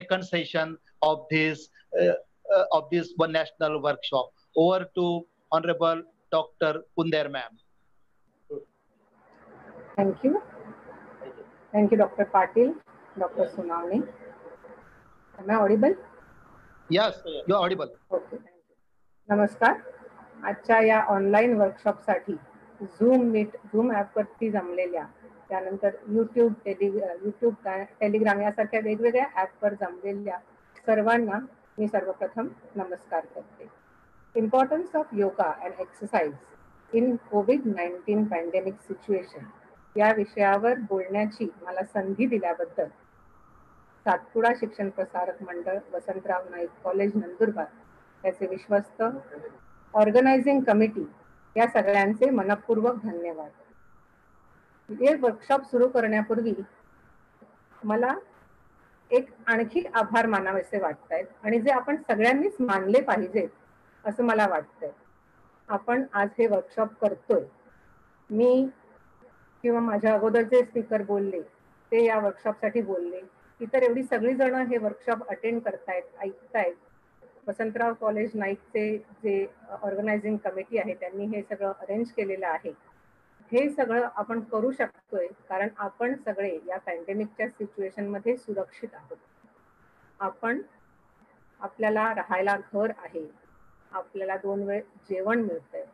second session of this one national workshop. Over to Honorable Dr. Kunder ma'am. Thank you. Thank you, Dr. Patil, Dr. Sunavni. Am I audible? Yes, you are audible. Okay, thank you. नमस्कार. आजच्या या online वर्कशॉपसाठी zoom ॲपवरती जमलेल्या, त्यानंतर YouTube Telegram यासारख्या वेगवेगळ्या ॲपवर जमलेल्या सर्वांना मी सर्वप्रथम नमस्कार करते. Importance of yoga and exercise in covid pandemic situation या विषयावर बोलण्याची मला संधी दिल्याबद्दल सातपुडा शिक्षण प्रसारक मंडळ, वसंतराव नाईक कॉलेज नंदुरबार, त्याचे विश्वस्त, ऑर्गनायझिंग कमिटी या सगळ्यांचे मनपूर्वक धन्यवाद. हे वर्कशॉप सुरू करण्यापूर्वी मला एक आणखी आभार मानावेसे वाटत आहेत आणि जे आपण सगळ्यांनीच मानले पाहिजेत असं मला वाटतंय. आपण आज हे वर्कशॉप करतोय. मी किंवा माझ्या अगोदरचे स्पीकर बोलले ते या वर्कशॉपसाठी बोलले, इतर एवढी सगळी जण हे वर्कशॉप अटेंड करतायत, ऐकतायत. वसंतराव कॉलेज नाईकचे जे ऑर्गनायझिंग कमिटी आहे त्यांनी हे सगळं अरेंज केलेलं आहे. हे सगळं आपण करू शकतोय कारण आपण सगळे या पॅन्डेमिकच्या सिच्युएशनमध्ये सुरक्षित आहोत. आपल्याला राहायला घर आहे, आपल्याला 2 वेळ जेवण मिळतंय,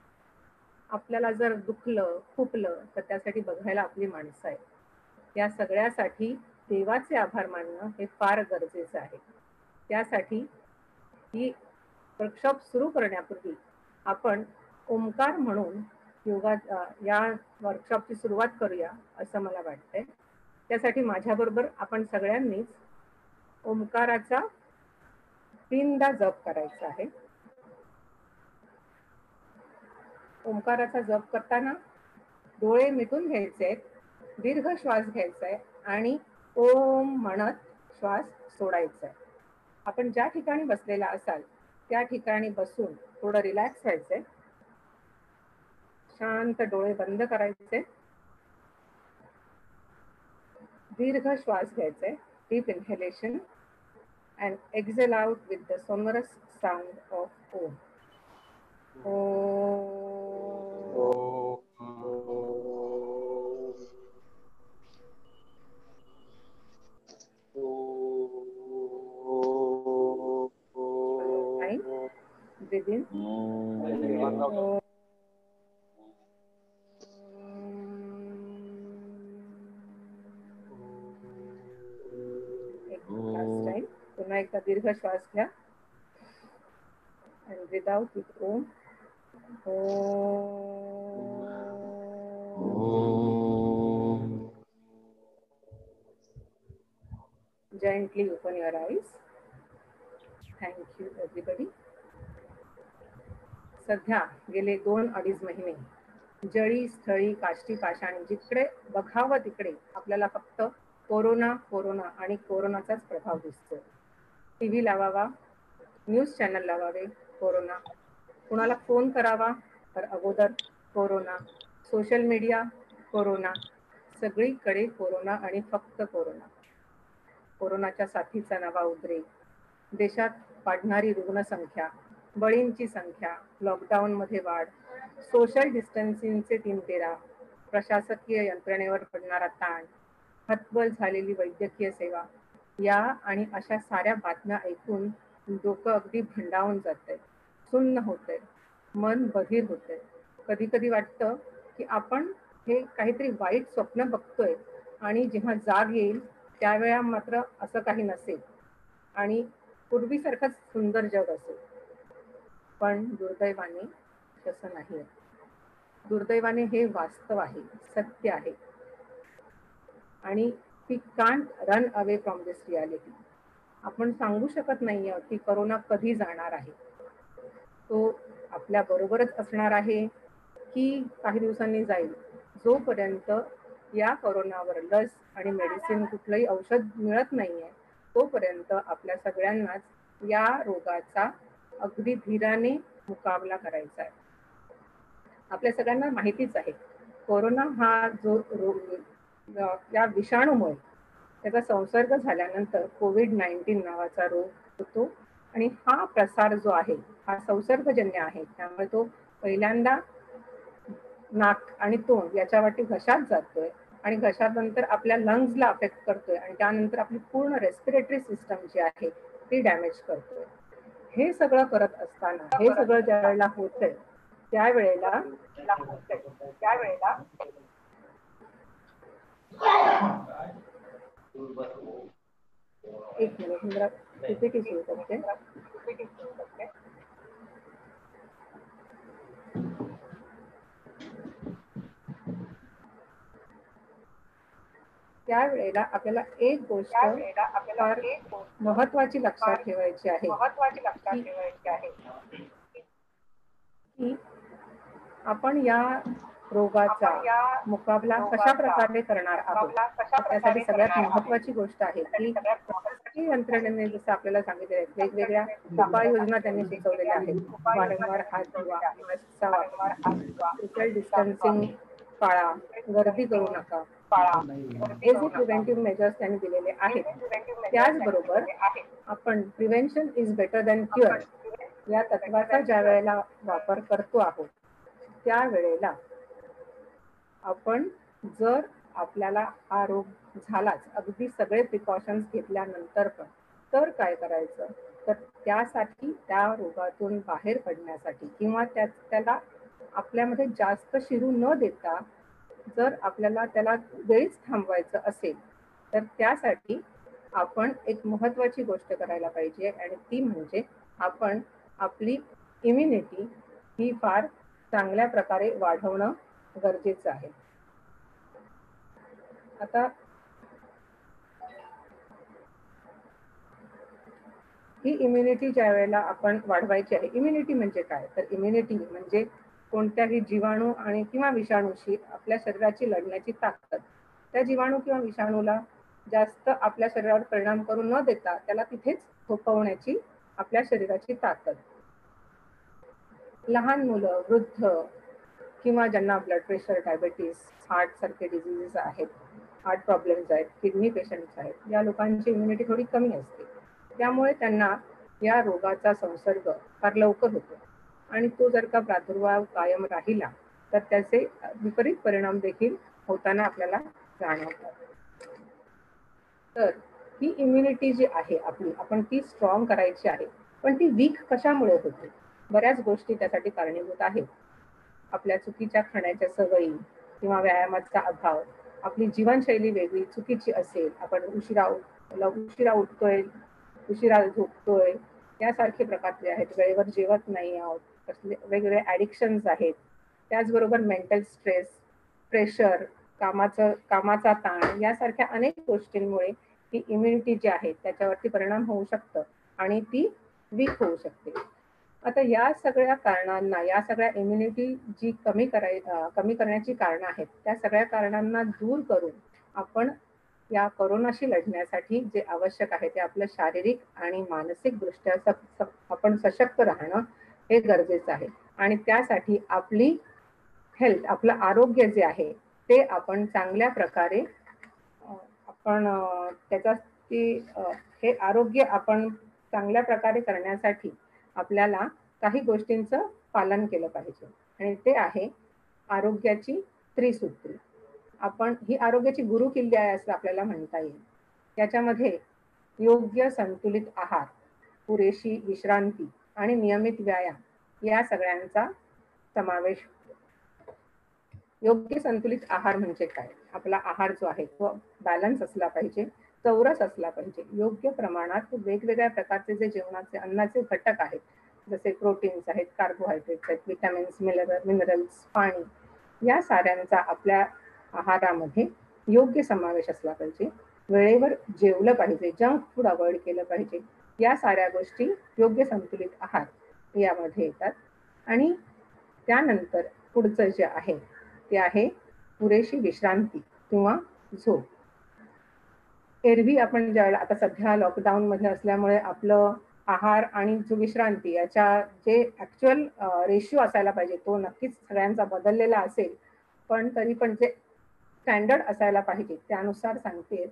आपल्याला जर दुखलं खुपलं तर त्यासाठी बघायला आपली माणसं आहेत. या सगळ्यासाठी देवाचे आभार मानणं हे फार गरजेचं आहे. त्यासाठी ही वर्कशॉप सुरू करण्यापूर्वी आपण ओंकार म्हणून योगा या वर्कशॉपची सुरुवात करूया असं मला वाटतंय. त्यासाठी माझ्याबरोबर आपण सगळ्यांनीच ओंकाराचा 3दा जप करायचा आहे. ओंकाराचा जप करताना डोळे मिटून घ्यायचे आहेत, दीर्घ श्वास घ्यायचा आहे आणि ओम म्हणत श्वास सोडायचा आहे. आपण ज्या ठिकाणी बसलेला असाल त्या ठिकाणी बसून थोडं रिलॅक्स व्हायचंय. शांत डोळे बंद करायचे, दीर्घ श्वास घ्यायचे, deep inhalation and exhale out with the sonorous sound of Om. Breathe in. Last time. पुन्हा एकदा दीर्घ श्वास घ्या and breathe out with Om. Gently open your eyes. Thank you everybody. सध्या गेले 2-2.5 महिने जळी स्थळी काष्टी पाषाणी जिकडे बघावं तिकडे आपल्याला फक्त कोरोना कोरोना आणि कोरोनाचाच प्रभाव दिसतो. टीव्ही लावावा, न्यूज चॅनल लावावे, कोरोना. कुणाला फोन करावा तर अगोदर कोरोना, सोशल मीडिया कोरोना, सगळीकडे कोरोना आणि फक्त कोरोना. कोरोनाच्या साथीचा नवा उद्रेक, देशात वाढणारी रुग्णसंख्या, बळींची संख्या, लॉकडाऊनमध्ये वाढ, सोशल डिस्टन्सिंगचे 3 तेरा, प्रशासकीय यंत्रणेवर पडणारा ताण, हतबल झालेली वैद्यकीय सेवा, या आणि अशा साऱ्या बातम्या ऐकून डोकं अगदी भंडावून जातंय, सुन्न होतंय, मन बधीर होतंय. कधी कधी वाटतं की आपण हे काहीतरी वाईट स्वप्न बघतोय आणि जेव्हा जाग येईल त्यावेळा मात्र असं काही नसेल आणि पूर्वीसारखंच सुंदर जग असेल. पण दुर्दैवाने तसं नाही. दुर्दैवाने हे वास्तव आहे, सत्य आहे आणि we can't run away from this reality. आपण सांगू शकत नाहीये की कोरोना कधी जाणार आहे. तो आपल्या बरोबरच असणार आहे की काही दिवसांनी जाईल. जोपर्यंत या कोरोनावर लस आणि मेडिसिन कुठलंही औषध मिळत नाहीये तोपर्यंत आपल्या सगळ्यांनाच या रोगाचा अगदी धीराने मुकाबला करायचा आहे. आपल्या सगळ्यांना माहितीच आहे कोरोना हा जो रोग या विषाणूमुळे त्याचा संसर्ग झाल्यानंतर कोविड-19 नावाचा रोग होतो आणि हा प्रसार जो आहे हा संसर्गजन्य आहे, त्यामुळे तो पहिल्यांदा नाक आणि तोंड याच्यावरती घशात जातोय आणि घशानंतर आपल्या लंग्सला अफेक्ट करतोय आणि त्यानंतर आपली पूर्ण रेस्पिरेटरी सिस्टम जी आहे ती डॅमेज करतोय. हे सगळं करत असताना, हे सगळं ज्या वेळेला होतंय त्यावेळेला एक मिनिट मी जरा PPT सुरू करते. त्यावेळेला आपल्याला एक गोष्ट फार महत्वाची लक्षात ठेवायची आहे की आपण या रोगाचा मुकाबला कशा प्रकारे करणार आहोत. त्यासाठी सगळ्यात महत्वाची गोष्ट आहे की शासकीय यंत्रणेने जसं आपल्याला सांगितले वेगवेगळ्या उपाययोजना त्यांनी सुचवलेल्या आहेत. वारंवार हात धुवा, मास्कचा वापर, सोशल डिस्टन्सिंग पाळा, गर्दी करू नका, हे जे प्रिव्हेंटिव्ह मेजर्स त्यांनी दिलेले आहेत. त्याचबरोबर आपण prevention is better than cure या तत्वाचा ज्या वेळेला वापर करतो आहोत त्यावेळेला आपण जर आपल्याला हा रोग झालाच अगदी सगळे प्रिकॉशन्स घेतल्यानंतर पण तर काय करायचं, तर त्यासाठी त्या रोगातून बाहेर पडण्यासाठी किंवा त्याला आपल्यामध्ये जास्त शिरू न देता जर आपल्याला त्याला वेळीच थांबवायचं असेल तर त्यासाठी आपण एक महत्वाची गोष्ट करायला पाहिजे आणि ती म्हणजे आपण आपली इम्युनिटी ही फार चांगल्या प्रकारे वाढवणं गरजेचं आहे. आता ही इम्युनिटी ज्या वेळेला आपण वाढवायची आहे, इम्युनिटी म्हणजे काय, तर इम्युनिटी म्हणजे कोणत्याही जीवाणू आणि किंवा विषाणूशी आपल्या शरीराची लढण्याची ताकद. त्या जीवाणू किंवा विषाणूला जास्त आपल्या शरीरावर परिणाम करू न देता त्याला तिथेच थोपवण्याची आपल्या शरीराची ताकद. लहान मुलं, वृद्ध किंवा ज्यांना ब्लड प्रेशर, डायबिटीस, हार्ट सारखे डिझिजेस आहेत, हार्ट प्रॉब्लेम्स आहेत, किडनी पेशंट्स आहेत, या लोकांची इम्युनिटी थोडी कमी असते. त्यामुळे त्यांना या रोगाचा संसर्ग फार लवकर होतो आणि तो जर का प्रादुर्भाव कायम राहिला तर त्याचे विपरीत परिणाम देखील होताना आपल्याला जाणवतात. तर ही इम्युनिटी जी आहे आपली, आपण ती स्ट्रॉंग करायची आहे. पण ती वीक कशामुळे होते? बऱ्याच गोष्टी त्यासाठी कारणीभूत आहेत. आपल्या चुकीच्या खाण्याच्या सवयी किंवा व्यायामाचा अभाव, आपली जीवनशैली वेगळी चुकीची असेल, आपण उशिरा उठतोय, उशिरा झोपतोय, यासारखे प्रकार जे आहेत, वेळेवर जेवत नाही आहोत, वेगवेगळे ॲडिक्शन्स आहेत. त्याचबरोबर मेंटल स्ट्रेस, प्रेशर, कामाचा ताण यासारख्या अनेक गोष्टींमुळे ही इम्युनिटी जी आहे त्याच्यावरती परिणाम होऊ शकतं आणि ती वीक होऊ शकते. आता या सगळ्या कारणांना, या सगळ्या इम्युनिटी जी कमी करण्याची कारणं आहेत, त्या सगळ्या कारणांना दूर करून आपण या कोरोनाशी लढण्यासाठी जे आवश्यक आहे ते आपलं शारीरिक आणि मानसिक दृष्ट्या आपण सशक्त राहणं हे गरजेचं आहे. आणि त्यासाठी आपली हेल्थ, आपलं आरोग्य जे आहे ते आपण चांगल्या प्रकारे आपण हे आरोग्य आपण चांगल्या प्रकारे करण्यासाठी आपल्याला काही गोष्टींचं पालन केलं पाहिजे आणि ते आहे आरोग्याची त्रिसूत्री. आपण ही आरोग्याची गुरुकिल्ली आहे असं आपल्याला म्हणता येईल. त्याच्यामध्ये योग्य संतुलित आहार, पुरेशी विश्रांती आणि नियमित व्यायाम या सगळ्यांचा समावेश होतो. योग्य संतुलित आहार म्हणजे काय? आपला आहार जो आहे तो बॅलन्स असला पाहिजे, चौरस असला पाहिजे. योग्य प्रमाणात वेगवेगळ्या प्रकारचे जे जेवणाचे अन्नाचे घटक आहेत, जसे प्रोटीन्स आहेत, कार्बोहायड्रेट्स आहेत, विटॅमिन्स, मिनरल्स, पाणी, या साऱ्यांचा आपल्या आहारामध्ये योग्य समावेश असला पाहिजे. वेळेवर जेवलं पाहिजे, जंक फूड अवॉइड केलं पाहिजे. या साऱ्या गोष्टी योग्य संतुलित आहार यामध्ये येतात. आणि त्यानंतर पुढचं जे आहे ते आहे पुरेशी विश्रांती किंवा झोप. एरवी आपण ज्यावेळेला आता सध्या लॉकडाऊन मध्ये असल्यामुळे आपलं आहार आणि जो विश्रांती याच्या जे ऍक्च्युअल रेशिओ असायला पाहिजे तो नक्कीच सगळ्यांचा बदललेला असेल, पण तरी पण जे स्टँडर्ड असायला पाहिजे त्यानुसार सांगते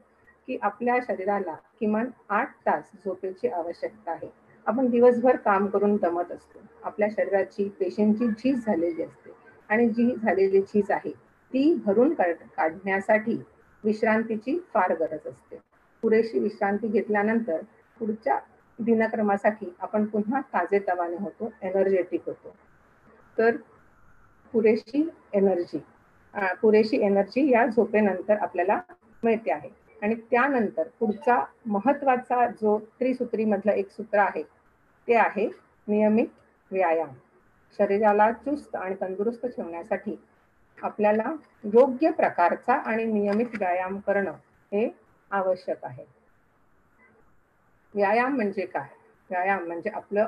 की आपल्या शरीराला किमान 8 तास झोपेची आवश्यकता आहे. आपण दिवसभर काम करून दमत असतो. आपल्या शरीराची पेशींची झीज झालेली असते आणि जी झालेली झीज आहे ती भरून काढण्यासाठी विश्रांतीची फार गरज असते. पुरेशी विश्रांती घेतल्यानंतर पुढच्या दिनक्रमासाठी आपण पुन्हा ताजेतवाने होतो, एनर्जेटिक होतो. तर पुरेशी एनर्जी या झोपेनंतर आपल्याला मिळते आहे. आणि त्यानंतर पुढचा महत्वाचा जो त्रिसूत्री मधलं एक सूत्र आहे ते आहे नियमित व्यायाम. शरीराला चुस्त आणि तंदुरुस्त ठेवण्यासाठी आपल्याला योग्य प्रकारचा आणि नियमित व्यायाम करणं हे आवश्यक आहे. व्यायाम म्हणजे काय? व्यायाम म्हणजे आपलं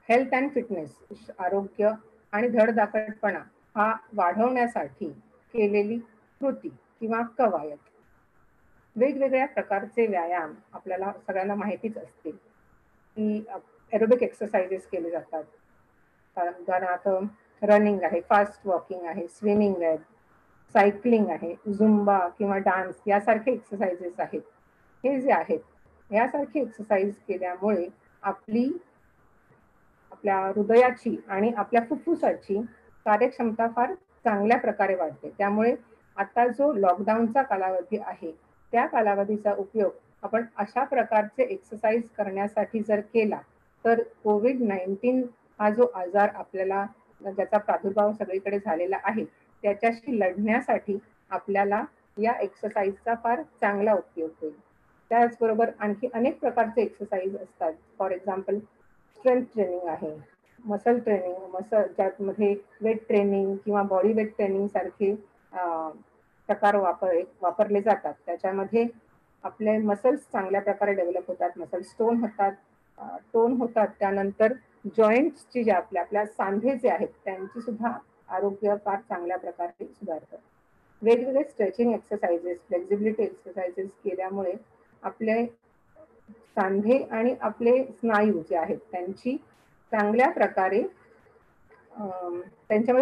हेल्थ अँड फिटनेस, आरोग्य आणि धडधाकटपणा हा वाढवण्यासाठी केलेली कृती किंवा कवायत. वेगवेगळ्या प्रकारचे व्यायाम आपल्याला सगळ्यांना माहितीच असतील की एरोबिक एक्सरसाइजेस केले जातात. उदाहरणार्थ रनिंग आहे, फास्ट वॉकिंग आहे, स्विमिंग आहे, सायकलिंग आहे, झुंबा किंवा डान्स यासारखे एक्सरसाइजेस आहेत. हे जे आहेत यासारखे एक्सरसाइज केल्यामुळे आपल्या हृदयाची आणि आपल्या फुफ्फुसाची कार्यक्षमता फार चांगल्या प्रकारे वाढते. त्यामुळे आता जो लॉकडाऊनचा कालावधी आहे त्या कालावधीचा उपयोग आपण अशा प्रकारचे एक्सरसाइज करण्यासाठी जर केला तर कोविड-19 हा जो आजार आपल्याला ज्याचा प्रादुर्भाव सगळीकडे झालेला आहे त्याच्याशी लढण्यासाठी आपल्याला या एक्सरसाइजचा फार चांगला उपयोग होईल. त्याचबरोबर आणखी अनेक प्रकारचे एक्सरसाइज असतात. फॉर एक्झाम्पल स्ट्रेंथ ट्रेनिंग आहे, मसल ट्रेनिंग, ज्यामध्ये वेट ट्रेनिंग किंवा बॉडी वेट ट्रेनिंग सारखे प्रकार वापरले जातात. त्याच्यामध्ये आपले मसल्स चांगल्या प्रकारे डेव्हलप होतात, मसल्स टोन होतात. त्यानंतर जॉईंट्सची जे आपल्या सांधे जे आहेत त्यांची सुद्धा आरोग्य फार चांगल्या प्रकारे सुधारतं. वेगवेगळे स्ट्रेचिंग एक्सरसाइजेस, फ्लेक्झिबिलिटी एक्सरसाइजेस केल्यामुळे आपले सांधे आणि आपले स्नायू जे आहेत त्यांच्यामध्ये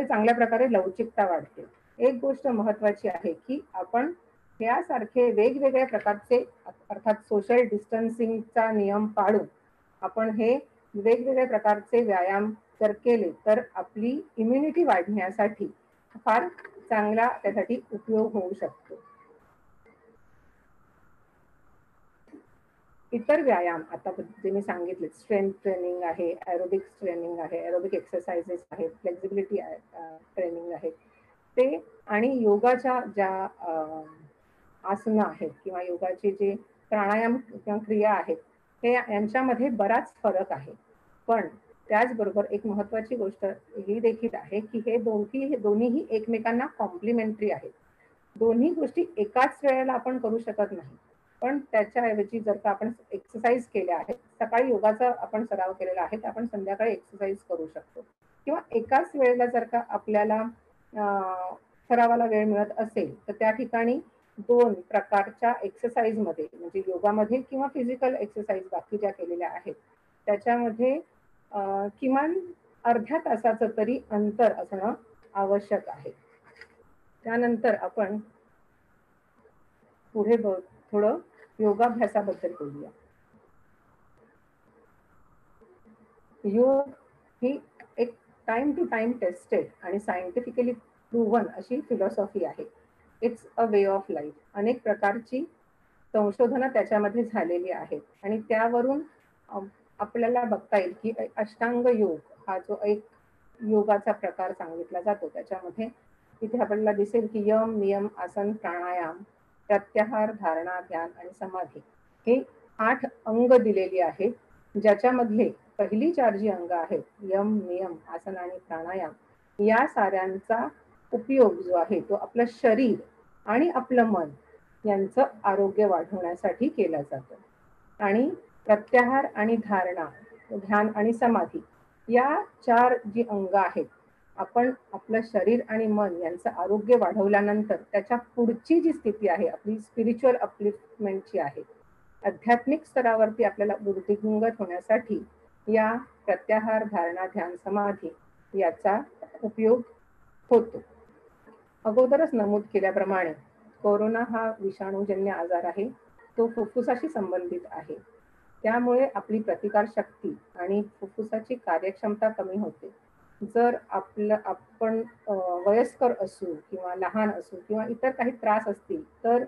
चांगल्या प्रकारे लवचिकता वाढते. एक गोष्ट महत्वाची आहे की आपण यासारखे वेगवेगळ्या प्रकारचे अर्थात सोशल डिस्टन्सिंगचा नियम पाळून आपण हे वेगवेगळ्या प्रकारचे व्यायाम जर केले तर आपली इम्युनिटी वाढण्यासाठी फार चांगला त्यासाठी उपयोग होऊ शकतो. इतर व्यायाम आता जे मी सांगितले, स्ट्रेंथ ट्रेनिंग आहे, एरोबिक्स ट्रेनिंग आहे, एरोबिक एक्सरसाइजेस आहेत, फ्लेक्झिबिलिटी ट्रेनिंग आहे, ते आणि योगाच्या ज्या आसनं आहेत किंवा योगाचे जे प्राणायाम किंवा क्रिया आहेत हे यांच्यामध्ये बराच फरक आहे. पण त्याचबरोबर एक महत्वाची गोष्ट ही देखील आहे की हे दोन्हीही एकमेकांना कॉम्प्लिमेंटरी आहेत. दोन्ही गोष्टी एकाच वेळेला आपण करू शकत नाही. पण त्याच्याऐवजी जर का आपण एक्सरसाइज केल्या आहेत, सकाळी योगाचा आपण सराव केलेला आहे, तर आपण संध्याकाळी एक्सरसाइज करू शकतो. किंवा एकाच वेळेला जर का आपल्याला सरावाला वेळ मिळत असेल तर त्या ठिकाणी 2 प्रकारच्या एक्सरसाइज मध्ये म्हणजे योगामध्ये किंवा फिजिकल एक्सरसाइज बाकी ज्या केलेल्या आहेत त्याच्यामध्ये किमान अर्ध्या तासाचं तरी अंतर असणं आवश्यक आहे. त्यानंतर आपण पुढे थोडं योगाभ्यासाबद्दल बोलूया. योग ही एक टाइम टू टाइम टेस्टेड आणि सायंटिफिकली प्रूव्हन अशी फिलॉसॉफी आहे. It's a way of life. अनेक प्रकारची संशोधनं त्याच्यामध्ये झालेली आहेत आणि त्यावरून आपल्याला बघता येईल की अष्टांग योग हा जो एक योगाचा प्रकार सांगितला जातो त्याच्यामध्ये इथे आपल्याला दिसेल की यम, नियम, आसन, प्राणायाम, प्रत्याहार, धारणा, ध्यान आणि समाधी हे 8 अंग दिलेली आहेत. ज्याच्यामधले पहिली 4 जी अंग आहेत यम, नियम, आसन आणि प्राणायाम या साऱ्यांचा उपयोग जो आहे तो आपलं शरीर आणि आपलं मन यांचं आरोग्य वाढवण्यासाठी केला जातो. आणि प्रत्याहार आणि धारणा, ध्यान आणि समाधी या 4 जी अंग आहेत आपण आपलं शरीर आणि मन यांचं आरोग्य वाढवल्यानंतर त्याच्या पुढची जी स्थिती आहे आपली स्पिरिच्युअल अपलिफ्टमेंटची आहे, आध्यात्मिक स्तरावरती आपल्याला वृद्धिंगत होण्यासाठी या प्रत्याहार, धारणा, ध्यान, समाधी याचा उपयोग होतो. अगोदरच नमूद केल्याप्रमाणे कोरोना हा विषाणूजन्य आजार आहे. तो फुफ्फुसाशी संबंधित आहे. त्यामुळे आपली प्रतिकार शक्ती आणि फुफ्फुसाची कार्यक्षमता कमी होते. जर आपण वयस्कर असू किंवा लहान असू किंवा इतर काही त्रास असतील तर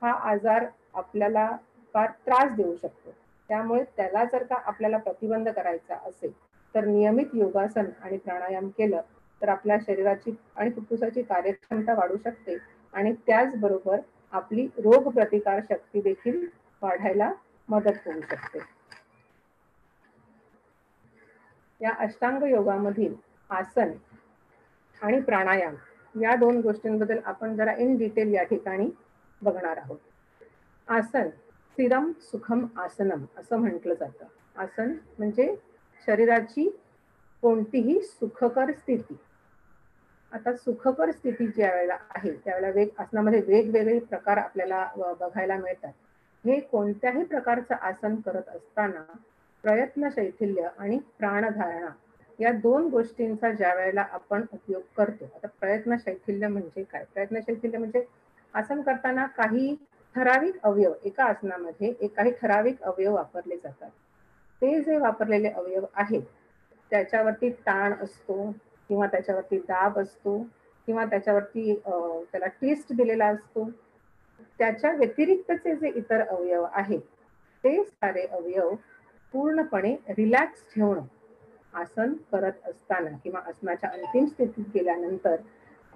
हा आजार आपल्याला फार त्रास देऊ शकतो. त्यामुळे त्याला जर का आपल्याला प्रतिबंध करायचा असेल तर नियमित योगासन आणि प्राणायाम केलं तर आपल्या शरीराची आणि फुफ्फुसाची कार्यक्षमता वाढू शकते आणि त्याचबरोबर आपली रोग प्रतिकार शक्ती देखील वाढायला मदत होऊ शकते. या अष्टांग योगामधील आसन आणि प्राणायाम या दोन गोष्टींबद्दल आपण जरा इन डिटेल या ठिकाणी बघणार आहोत. आसन स्थिरम सुखम आसनम असं म्हटलं जातं. आसन म्हणजे शरीराची कोणतीही सुखकर स्थिती. आता सुखकर स्थिती ज्या वेळेला आहे त्यावेळेला आसनामध्ये वेगवेगळे प्रकार आपल्याला बघायला मिळतात. हे कोणत्याही प्रकारचं आसन करत असताना प्रयत्न शैथिल्य आणि प्राणधारणा या दोन गोष्टींचा ज्या वेळेला आपण उपयोग करतो. आता प्रयत्न शैथिल्य म्हणजे काय? प्रयत्न शैथिल्य म्हणजे आसन करताना काही ठराविक अवयव एका आसनामध्ये काही ठराविक अवयव वापरले जातात. ते जे वापरलेले अवयव आहेत त्याच्यावरती ताण असतो किंवा त्याच्यावरती दाब असतो किंवा त्याच्यावरती त्याला ट्विस्ट दिलेला असतो. त्याच्या व्यतिरिक्तचे जे इतर अवयव आहेत ते सारे अवयव पूर्णपणे रिलॅक्स ठेवणं आसन करत असताना किंवा आसनाच्या अंतिम स्थितीत गेल्यानंतर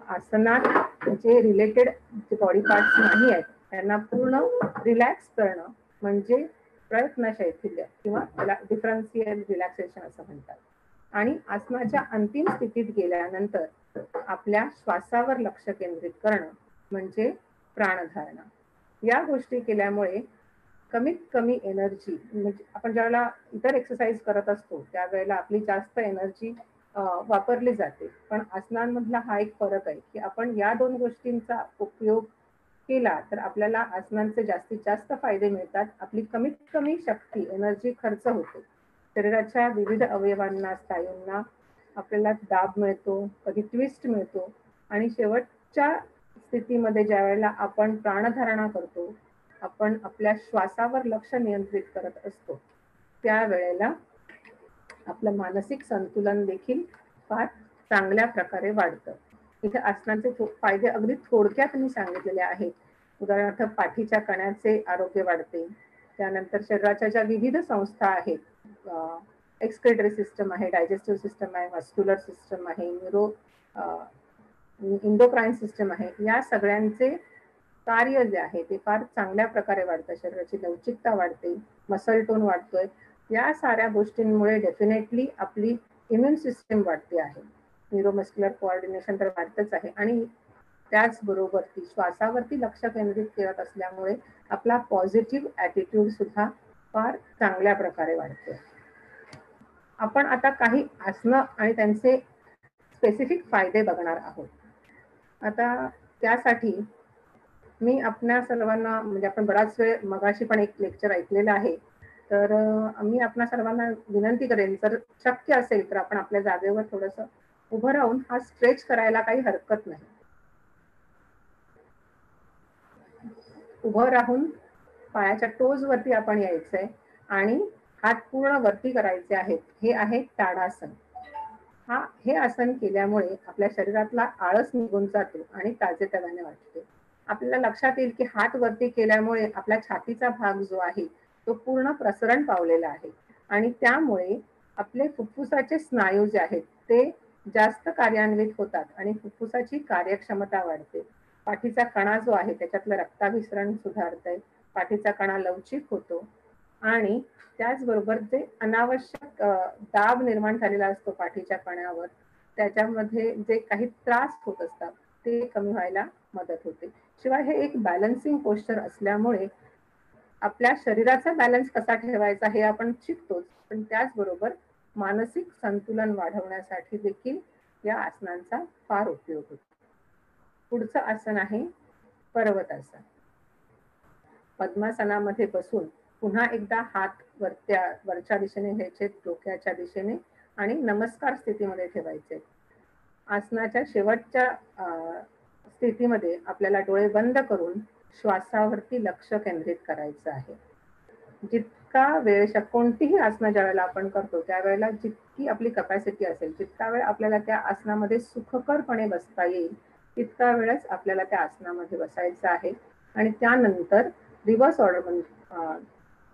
आसनात जे रिलेटेड जे बॉडी पार्ट्स नाही आहेत त्यांना पूर्ण रिलॅक्स करणं म्हणजे प्रयत्न शैथिल्य किंवा त्याला डिफरन्शियल रिलॅक्सेशन असं म्हणतात. आणि आसनाच्या अंतिम स्थितीत गेल्यानंतर आपल्या श्वासावर लक्ष केंद्रित करणं म्हणजे प्राणधारणा. या गोष्टी केल्यामुळे कमीत कमी एनर्जी म्हणजे आपण ज्यावेळेला इतर एक्सरसाइज करत असतो त्यावेळेला आपली जास्त एनर्जी वापरली जाते. पण आसनांमधला हा एक फरक आहे की आपण या दोन गोष्टींचा उपयोग केला तर आपल्याला आसनांचे जास्तीत जास्त फायदे मिळतात. आपली कमीत कमी शक्ती एनर्जी खर्च होते. शरीराच्या विविध अवयवांना स्नायूंना आपल्याला दाब मिळतो, कधी ट्विस्ट मिळतो आणि शेवटच्या स्थितीमध्ये ज्या वेळेला आपण प्राणधारणा करतो आपण आपल्या श्वासावर लक्ष नियंत्रित करत असतो त्यावेळेला आपलं मानसिक संतुलन देखील फार चांगल्या प्रकारे वाढतं. इथे आसनांचे फायदे अगदी थोडक्यात मी सांगितलेले आहेत. उदाहरणार्थ पाठीच्या कण्याचे आरोग्य वाढते. त्यानंतर शरीराच्या ज्या विविध संस्था आहेत एक्सक्रेटरी सिस्टम आहे, डायजेस्टिव्ह सिस्टम आहे, मस्क्युलर सिस्टम आहे, इंडोक्राईन सिस्टम आहे, या सगळ्यांचे कार्य जे आहे ते फार चांगल्या प्रकारे वाढतं. शरीराची लवचिकता वाढते, मसल टोन वाढतोय. या साऱ्या गोष्टींमुळे डेफिनेटली आपली इम्युन सिस्टम वाढते आहे. न्यूरोमस्क्युलर कोऑर्डिनेशन तर वाढतच आहे आणि त्याचबरोबर ती श्वासावरती लक्ष केंद्रित करत असल्यामुळे आपला पॉझिटिव्ह ॲटिट्यूड सुद्धा फार चांगल्या प्रकारे वाढतो. आपण आता काही आसनं आणि त्यांचे स्पेसिफिक फायदे बघणार आहोत. आता त्यासाठी मी आपल्या सर्वांना म्हणजे आपण बराच वेळ मगाशी पण एक लेक्चर ऐकलेलं आहे तर मी आपल्या सर्वांना विनंती करेन जर शक्य असेल तर आपण आपल्या जागेवर थोडंसं उभं राहून हा स्ट्रेच करायला काही हरकत नाही. उभं राहून पायाच्या टोज वरती आपण यायचंय आणि हात पूर्ण वरती करायचे आहेत. हे आहे ताडासन. हे आसन केल्यामुळे आपल्या शरीरातला आळस निघून जातो आणि ताजेतवाने वाटते. आपल्याला लक्षात येईल की हात वरती केल्यामुळे आपला छातीचा भाग जो आहे तो पूर्ण प्रसरण पावलेला आहे आणि त्यामुळे आपले फुफ्फुसाचे स्नायू जे आहेत ते जास्त कार्यान्वित होतात आणि फुफ्फुसाची कार्यक्षमता वाढते. पाठीचा कणा जो आहे त्याच्यातलं रक्ताभिसरण सुधारतंय. पाठीचा कणा लवचिक होतो आणि त्याचबरोबर जे अनावश्यक दाब निर्माण झालेला असतो पाठीच्या कण्यावर त्याच्यामध्ये जे काही त्रास होत असतात ते कमी व्हायला मदत होते. शिवाय हे एक बॅलन्सिंग पोस्चर असल्यामुळे आपल्या शरीराचा बॅलन्स कसा ठेवायचा हे आपण शिकतोच पण त्याचबरोबर मानसिक संतुलन वाढवण्यासाठी देखील या आसनांचा फार उपयोग होतो. पुढचं आसन आहे पर्वतासन. पद्मासनामध्ये बसून पुन्हा एकदा हात वरच्या दिशेने घ्यायचे डोक्याच्या दिशेने आणि नमस्कार स्थितीमध्ये ठेवायचे. आसनाच्या शेवटच्या स्थितीमध्ये आपल्याला डोळे बंद करून श्वासावरती लक्ष केंद्रित करायचं आहे. जितका वेळ कोणतीही आसनं ज्या वेळेला आपण करतो त्यावेळेला जितकी आपली कपॅसिटी असेल तितका वेळ आपल्याला त्या आसनामध्ये सुखकरपणे बसता येईल तितका वेळच आपल्याला त्या आसनामध्ये बसायचं आहे. आणि त्यानंतर रिव्हर्स ऑर्डर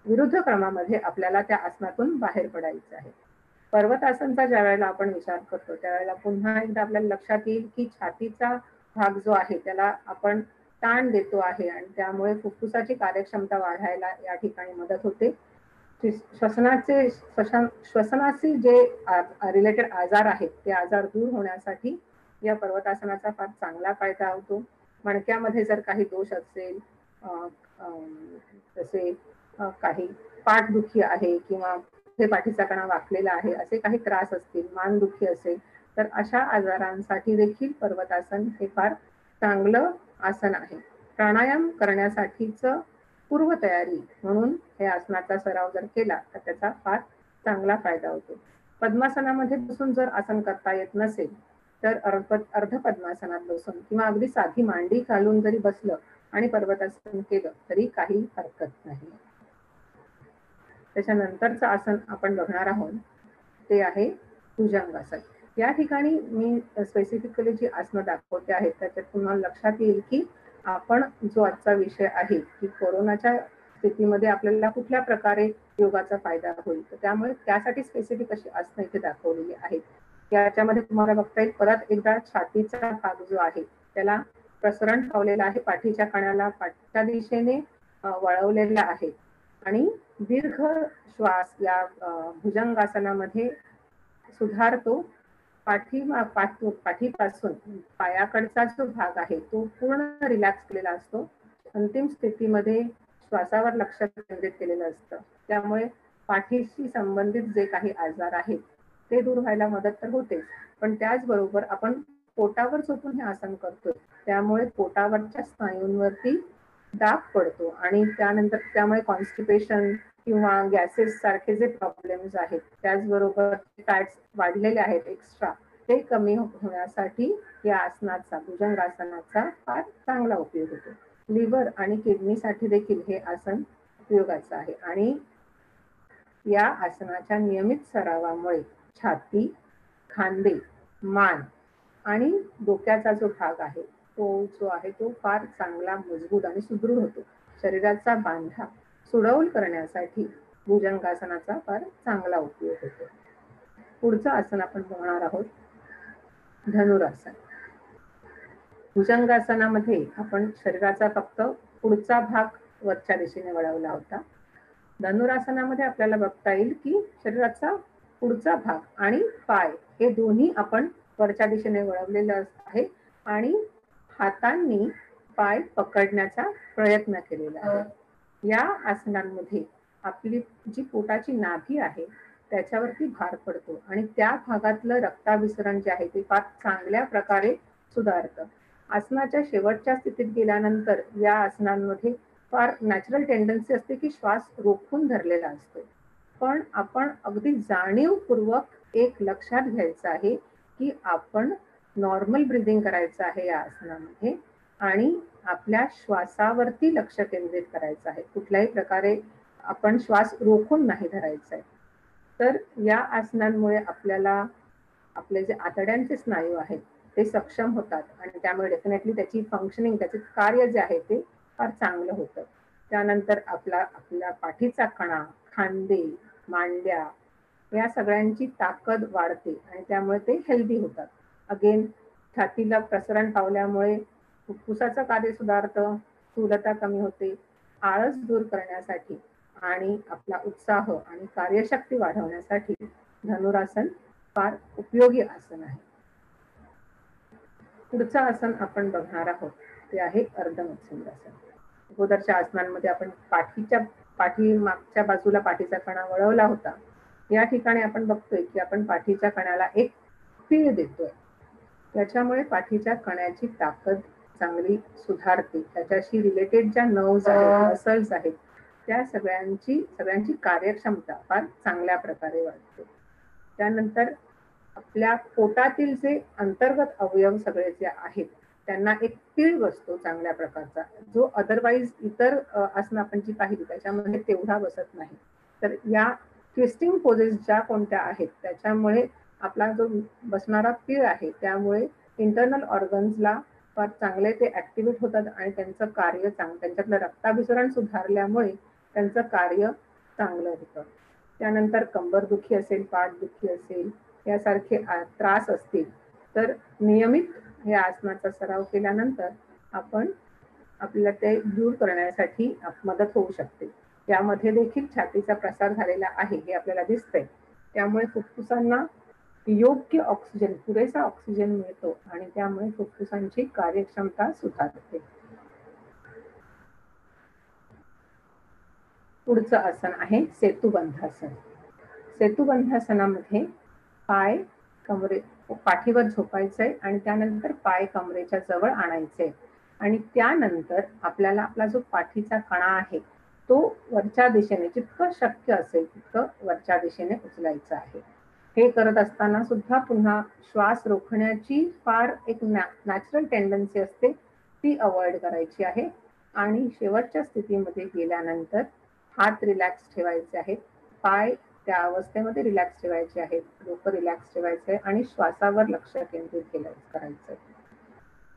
विरुद्ध क्रमामध्ये आपल्याला त्या आसनातून बाहेर पडायचं आहे. पर्वतासनचा ज्या वेळेला आपण विचार करतो त्यावेळेला पुन्हा एकदा आपल्याला लक्षात येईल की छातीचा भाग जो आहे त्याला आपण ताण देतो आहे आणि त्यामुळे फुफ्फुसाची कार्यक्षमता वाढायला या ठिकाणी मदत होते. श्वसनाचे जे रिलेटेड आजार आहेत ते आजार दूर होण्यासाठी या पर्वतासनाचा फार चांगला फायदा होतो. मणक्यामध्ये जर काही दोष असेल, जसे काही पाठदुखी आहे किंवा हे पाठीचा कणा वाकलेला आहे असे काही त्रास असतील, मानदुखी असेल, तर अशा आजारांसाठी देखील पर्वतासन हे फार चांगलं आसन आहे. प्राणायाम करण्यासाठीच पूर्वतयारी म्हणून हे आसनाचा सराव जर केला तर त्याचा फार चांगला फायदा होतो. पद्मासनामध्ये बसून जर आसन करता येत नसेल तर अर्ध पद्मासनात बसून किंवा अगदी साधी मांडी घालून जरी बसलं आणि पर्वतासन केलं तरी काही हरकत नाही. त्याच्यानंतरचं आसन आपण बघणार आहोत ते आहे भुजंगासन. या ठिकाणी मी स्पेसिफिकली जी आसनं दाखवते आहेत त्याच्यात तुम्हाला लक्षात येईल की आपण जो आजचा विषय आहे की कोरोनाच्या स्थितीमध्ये आपल्याला कुठल्या प्रकारे योगाचा फायदा होईल, तर त्यामुळे त्यासाठी स्पेसिफिक अशी आसनं इथे दाखवलेली आहेत. याच्यामध्ये तुम्हाला बघता येईल परत एकदा छातीचा भाग जो आहे त्याला प्रसरण पावलेला आहे, पाठीच्या कण्याला पाठच्या दिशेने वळवलेला आहे आणि दीर्घ श्वास या भुजंगासनामध्ये सुधारतो. पाठीपासून पायाकडचा जो भाग आहे तो पूर्ण रिलॅक्स केलेला असतो. अंतिम स्थितीमध्ये श्वासावर लक्ष केंद्रित केलेलं असतं. त्यामुळे पाठीशी संबंधित जे काही आजार आहेत ते दूर व्हायला मदत तर होतेच, पण त्याचबरोबर आपण पोटावर झोपून हे आसन करतोय त्यामुळे पोटावरच्या स्नायूंवरती दाब पडतो आणि त्यानंतर त्यामुळे कॉन्स्टिपेशन किंवा गॅसेस सारखे जे प्रॉब्लेम्स आहेत, त्याचबरोबर फॅट्स वाढलेले आहेत एक्स्ट्रा, ते कमी होण्यासाठी या आसनाचा भुजंगासनाचा फार चांगला उपयोग होतो. लिव्हर आणि किडनीसाठी देखील हे आसन उपयोगाचं आहे आणि या आसनाच्या नियमित सरावामुळे छाती, खांदे, मान आणि डोक्याचा जो भाग आहे तो फार चांगला मजबूत आणि सुदृढ होतो. शरीराचा बांधा सुडौल करण्यासाठी भुजंगासनाचा फार चांगला उपयोग होतो. पुढचं आसन आपण बघणार आहोत धनुरासन. भुजंगासनामध्ये आपण शरीराचा फक्त पुढचा भाग वरच्या दिशेने वळवला होता. धनुरासनामध्ये आपल्याला बघता येईल की शरीराचा पुढचा भाग आणि पाय हे दोन्ही आपण वरच्या दिशेने वळवलेलं आहे आणि हातांनी पाय पकडण्याचा प्रयत्न केलेला आहे. या आसनांमध्ये आपली जी पोटाची नाभी आहे त्याच्यावरती भार पडतो आणि त्या भागातलं रक्ताभिसरण जे आहे ते फार चांगल्या प्रकारे सुधारतं. आसनाच्या शेवटच्या स्थितीत गेल्यानंतर या आसनांमध्ये फार नॅचरल टेंडन्सी असते की श्वास रोखून धरलेला असतो, पण आपण अगदी जाणीवपूर्वक एक लक्षात घ्यायचं आहे की आपण नॉर्मल ब्रिदिंग करायचं आहे या आसनामध्ये आणि आपल्या श्वासावरती लक्ष केंद्रित करायचं आहे. कुठल्याही प्रकारे आपण श्वास रोखून नाही धरायचा आहे. तर या आसनांमुळे आपल्याला आपले जे आतड्यांचे स्नायू आहेत ते सक्षम होतात आणि त्यामुळे डेफिनेटली त्याची फंक्शनिंग, त्याचे कार्य जे आहे ते फार चांगलं होतं. त्यानंतर आपल्या पाठीचा कणा, खांदे, मांड्या या सगळ्यांची ताकद वाढते आणि त्यामुळे ते हेल्दी होतात. अगेन छातीला प्रसरण पावल्यामुळे फुफ्फुसाचं कार्य सुधारतं, स्थूलता कमी होते, आळस दूर करण्यासाठी आणि आपला उत्साह आणि कार्यशक्ती वाढवण्यासाठी धनुरासन फार उपयोगी आसन आहे. पुढचं आसन आपण बघणार आहोत ते आहे अर्धमत्स्यंगासन. अगोदरच्या आसनांमध्ये आपण पाठीमागच्या बाजूला पाठीचा कणा वळवला होता. या ठिकाणी आपण बघतोय की आपण पाठीच्या कण्याला एक पीळ देतोय. त्याच्यामुळे पाठीच्या कण्याची ताकद चांगली सुधारते. त्याच्याशी रिलेटेड ज्या नर्व्स आहेत, मसल्स आहेत, त्या सगळ्यांची कार्यक्षमता फार चांगल्या प्रकारे वाढते. त्यानंतर आपल्या पोटातील जे अंतर्गत अवयव सगळे जे आहेत त्यांना एक तीळ बसतो चांगल्या प्रकारचा, जो अदरवाईज इतर आसनं आपण जी पाहिली त्याच्यामध्ये तेवढा बसत नाही. तर या ट्विस्टिंग पोजेस ज्या कोणत्या आहेत त्याच्यामुळे आपला जो बसणारा तीळ आहे त्यामुळे इंटरनल ऑर्गन्सला फार चांगले ते ऍक्टिव्हेट होतात आणि त्यांचं कार्य त्यांच्यातलं रक्ताभिसरण सुधारल्यामुळे त्यांचं कार्य चांगलं होतं. त्यानंतर कंबरदुखी असेल, पाठदुखी असेल, यासारखे त्रास असतील तर नियमित हे आसनाचा सराव केल्यानंतर आपण आपल्याला ते दूर करण्यासाठी मदत होऊ शकते. यामध्ये देखील छातीचा प्रसार झालेला आहे हे आपल्याला दिसतंय. त्यामुळे फुफ्फुसांना योग्य ऑक्सिजन, पुरेसा ऑक्सिजन मिळतो आणि त्यामुळे फुफ्फुसांची कार्यक्षमता सुधारते. पुढचं आसन आहे सेतुबंधासन. सेतुबंधासनामध्ये पाय पाठीवर झोपायचंय आणि त्यानंतर पाय कमरेच्या जवळ आणायचे आणि त्यानंतर आपल्याला आपला जो पाठीचा कणा आहे तो वरच्या दिशेने जितकं शक्य असेल तितकं वरच्या दिशेने उचलायचं आहे. हे करत असताना सुद्धा पुन्हा श्वास रोखण्याची फार एक नॅचरल टेंडन्सी असते, ती अवॉइड करायची आहे. आणि शेवटच्या स्थितीमध्ये गेल्यानंतर हात रिलॅक्स ठेवायचे आहेत, पाय त्या अवस्थेमध्ये रिलॅक्स ठेवायचे आहेत, डोकं रिलॅक्स ठेवायचंय आणि श्वासावर लक्ष केंद्रित करायचंय.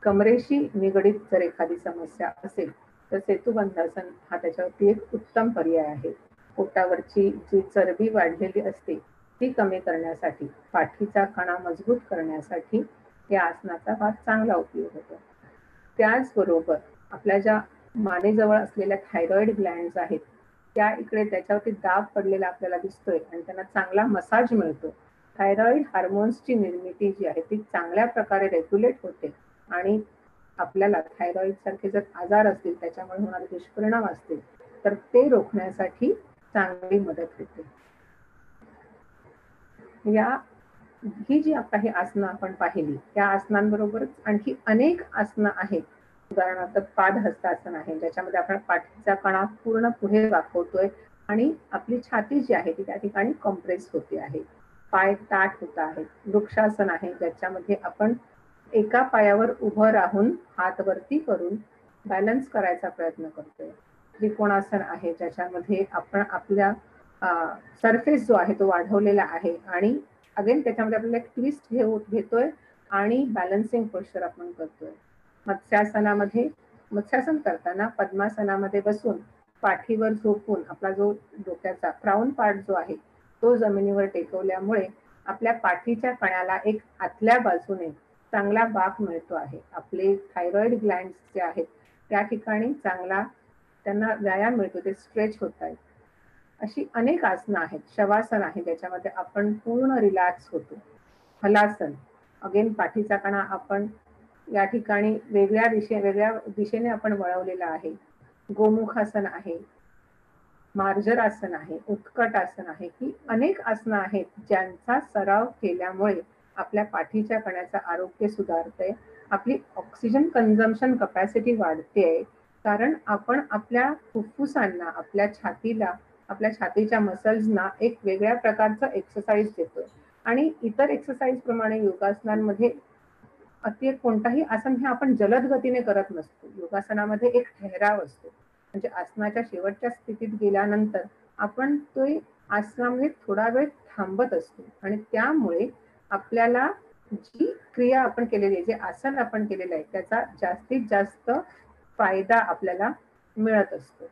कमरेशी निगडीत जर एखादी समस्या असेल तर सेतुबंधासन हा त्याच्यावरती एक उत्तम पर्याय आहे. पोटावरची जी चरबी वाढलेली असते ती कमी करण्यासाठी, पाठीचा कणा मजबूत करण्यासाठी या आसनाचा फार चांगला उपयोग होतो. त्याचबरोबर आपल्या ज्या मानेजवळ असलेल्या थायरॉइड ग्लँड्स आहेत त्या इकडे त्याच्यावरती दाब पडलेला आपल्याला दिसतोय आणि त्यांना चांगला मसाज मिळतो. थायरॉइड हार्मोन्सची निर्मिती जी आहे ती चांगल्या प्रकारे रेग्युलेट होते आणि आपल्याला थायरॉइड सारखे जर आजार असतील, त्याच्यामुळे होणारे दुष्परिणाम असतील तर ते रोखण्यासाठी चांगली मदत होते. ही जी आता ही आसनं आपण पाहिली त्या आसनांबरोबरच आणखी अनेक आसनं आहेत. उदाहरणार्थ पादहस्तासन आहे, ज्याच्यामध्ये आपण पाठीचा कणा पूर्ण पुढे वाकवतोय आणि आपली छाती जी आहे ती त्या ठिकाणी कॉम्प्रेस होते आहे, पाय ताठ होत आहेत. वृक्षासन आहे, ज्याच्यामध्ये आपण एका पायावर उभं राहून हात वरती करून बॅलन्स करायचा प्रयत्न करतोय. त्रिकोणासन आहे, ज्याच्यामध्ये आपण आपल्या सरफेस जो आहे तो वाढवलेला आहे आणि अगेन त्याच्यामध्ये आपल्याला एक ट्विस्ट घेतोय आणि बॅलन्सिंग पोस्चर आपण करतोय. मत्स्यासन करताना पद्मासनामध्ये बसून पाठीवर झोपून आपला जो डोक्याचा क्राउन पार्ट जो आहे तो जमिनीवर टेकवल्यामुळे आपल्या पाठीच्या कण्याला एक आतल्या बाजूने चांगला बाक मिळतो आहे. आपले थायरॉइड ग्लँड्स जे आहेत त्या ठिकाणी चांगला त्यांना व्यायाम मिळतो, ते स्ट्रेच होत आहेत. अशी अनेक आसनं आहेत. शवासन आहे, ज्याच्यामध्ये आपण पूर्ण रिलॅक्स होतो. हलासन, अगेन पाठीचा कणा आपण या ठिकाणी वेगळ्या दिशेने आपण वळवलेला आहे. गोमुखासन आहे, मार्जर आसन आहे, उत्कट आसन आहे, ही अनेक आसनं आहेत ज्यांचा सराव केल्यामुळे आपल्या पाठीच्या कण्याचं आरोग्य सुधारते, आपली ऑक्सिजन कन्झम्पशन कपॅसिटी वाढते. कारण आपण आपल्या फुफ्फुसांना, आपल्या छातीला, आपल्या छातीच्या मसल्सना एक वेगळ्या प्रकारचं एक्सरसाइज देतोय. आणि इतर एक्सरसाइज प्रमाणे योगासनांमध्ये कोणताही आसन हे आपण जलद गतीने करत नसतो. योगासनामध्ये एक ठहराव असतो, म्हणजे आसनाच्या शेवटच्या स्थितीत गेल्यानंतर आपण तो आसनामध्ये थोडा वेळ थांबत असतो आणि त्यामुळे आपल्याला जी क्रिया आपण केलेली आहे, जे आसन आपण केलेलं आहे त्याचा जास्तीत जास्त फायदा आपल्याला मिळत असतो.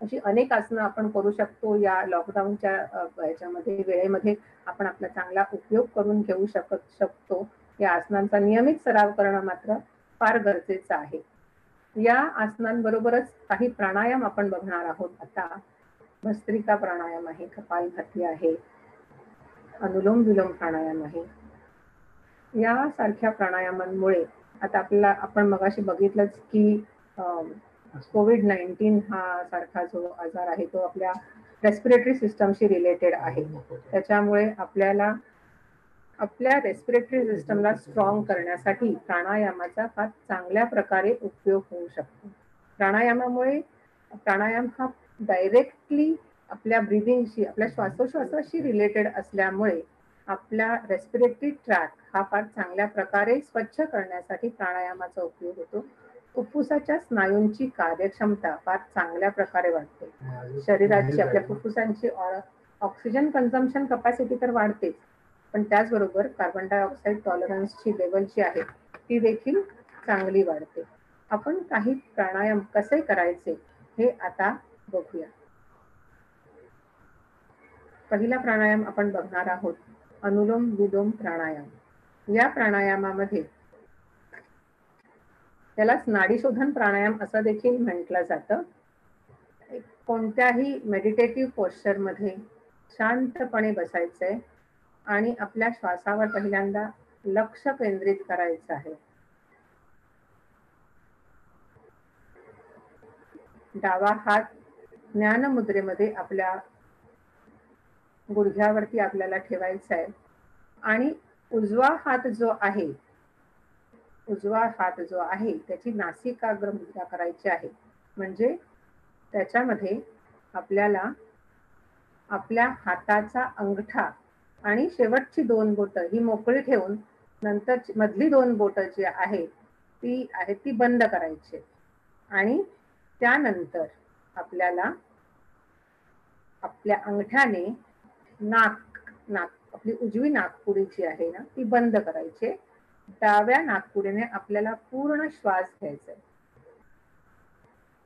अशी अनेक आसनं आपण करू शकतो. या लॉकडाऊनच्या वेळेमध्ये आपण आपला चांगला उपयोग करून घेऊ शकतो. या आसनांचा नियमित सराव करणं मात्र फार गरजेचं आहे. या आसनांबरोबरच काही प्राणायाम आपण बघणार आहोत आता. भस्त्रिका प्राणायाम आहे, कपालभाती आहे, अनुलोम विलोम प्राणायाम आहे. यासारख्या प्राणायामांमुळे आता आपल्याला, आपण मगाशी बघितलंच की कोविड-19 हा सारखा जो आजार आहे तो आपल्या रेस्पिरेटरी सिस्टमशी रिलेटेड आहे. त्याच्यामुळे आपल्याला आपल्या रेस्पिरेटरी सिस्टमला स्ट्रॉंग करण्यासाठी प्राणायामाचा फार चांगल्या प्रकारे उपयोग होऊ शकतो. प्राणायाम हा डायरेक्टली आपल्या ब्रिदिंगशी, आपल्या श्वासोश्वासाशी रिलेटेड असल्यामुळे आपला रेस्पिरेटरी ट्रॅक हा फार चांगल्या प्रकारे स्वच्छ करण्यासाठी प्राणायामाचा उपयोग होतो. फुफ्फुसाच्या स्नायूंची कार्यक्षमता फार चांगल्या प्रकारे वाढते. शरीराची आपल्या फुफ्फुसांची ऑक्सिजन कन्झम्पशन कपॅसिटी तर वाढतेच, पण त्याचबरोबर कार्बन डायऑक्साईड टॉलरन्सची लेवल जी आहे ती देखील चांगली वाढते. आपण काही प्राणायाम कसे करायचे हे आता बघूया. पहिला प्राणायाम आपण बघणार आहोत अनुलोम विलोम प्राणायाम. या प्राणायामामध्ये त्यालाच नाडीशोधन प्राणायाम असं देखील म्हटलं जातं. कोणत्याही मेडिटेटिव्ह पोश्चर मध्ये शांतपणे बसायचंय आणि आपल्या श्वासावर पहिल्यांदा लक्ष केंद्रित करायचं आहे. डावा हात ज्ञान मुद्रेमध्ये आपल्या गुडघ्यावरती आपल्याला ठेवायचा आहे आणि उजवा हात जो आहे त्याची नासिकाग्र मुद्रा करायची आहे. म्हणजे त्याच्यामध्ये आपल्याला आपल्या हाताचा अंगठा आणि शेवटची 2 बोटं ही मोकळी ठेवून नंतर मधली 2 बोटं जी आहे ती बंद करायची आणि त्यानंतर आपल्याला आपल्या अंगठ्याने आपली उजवी नाकपुडी जी आहे ना ती बंद करायची. डाव्या नाकपुडीने आपल्याला पूर्ण श्वास घ्यायचा.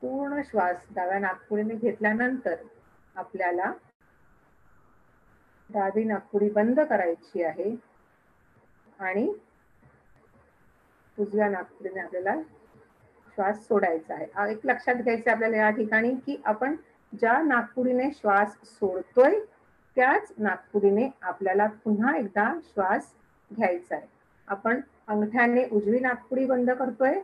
पूर्ण श्वास डाव्या नाकपुडीने घेतल्यानंतर आपल्याला डावी नाकपुडी बंद करायची आहे आणि उजव्या नाकपुडीने आपल्याला श्वास सोडायचा आहे. एक लक्षात घ्यायचं आपल्याला या ठिकाणी की आपण ज्या नाकपुडीने श्वास सोडतोय त्याच नाकपुडीने आपल्याला पुन्हा एकदा श्वास घ्यायचा आहे. आपण अंगठ्याने उजवी नाकपुडी बंद करतोय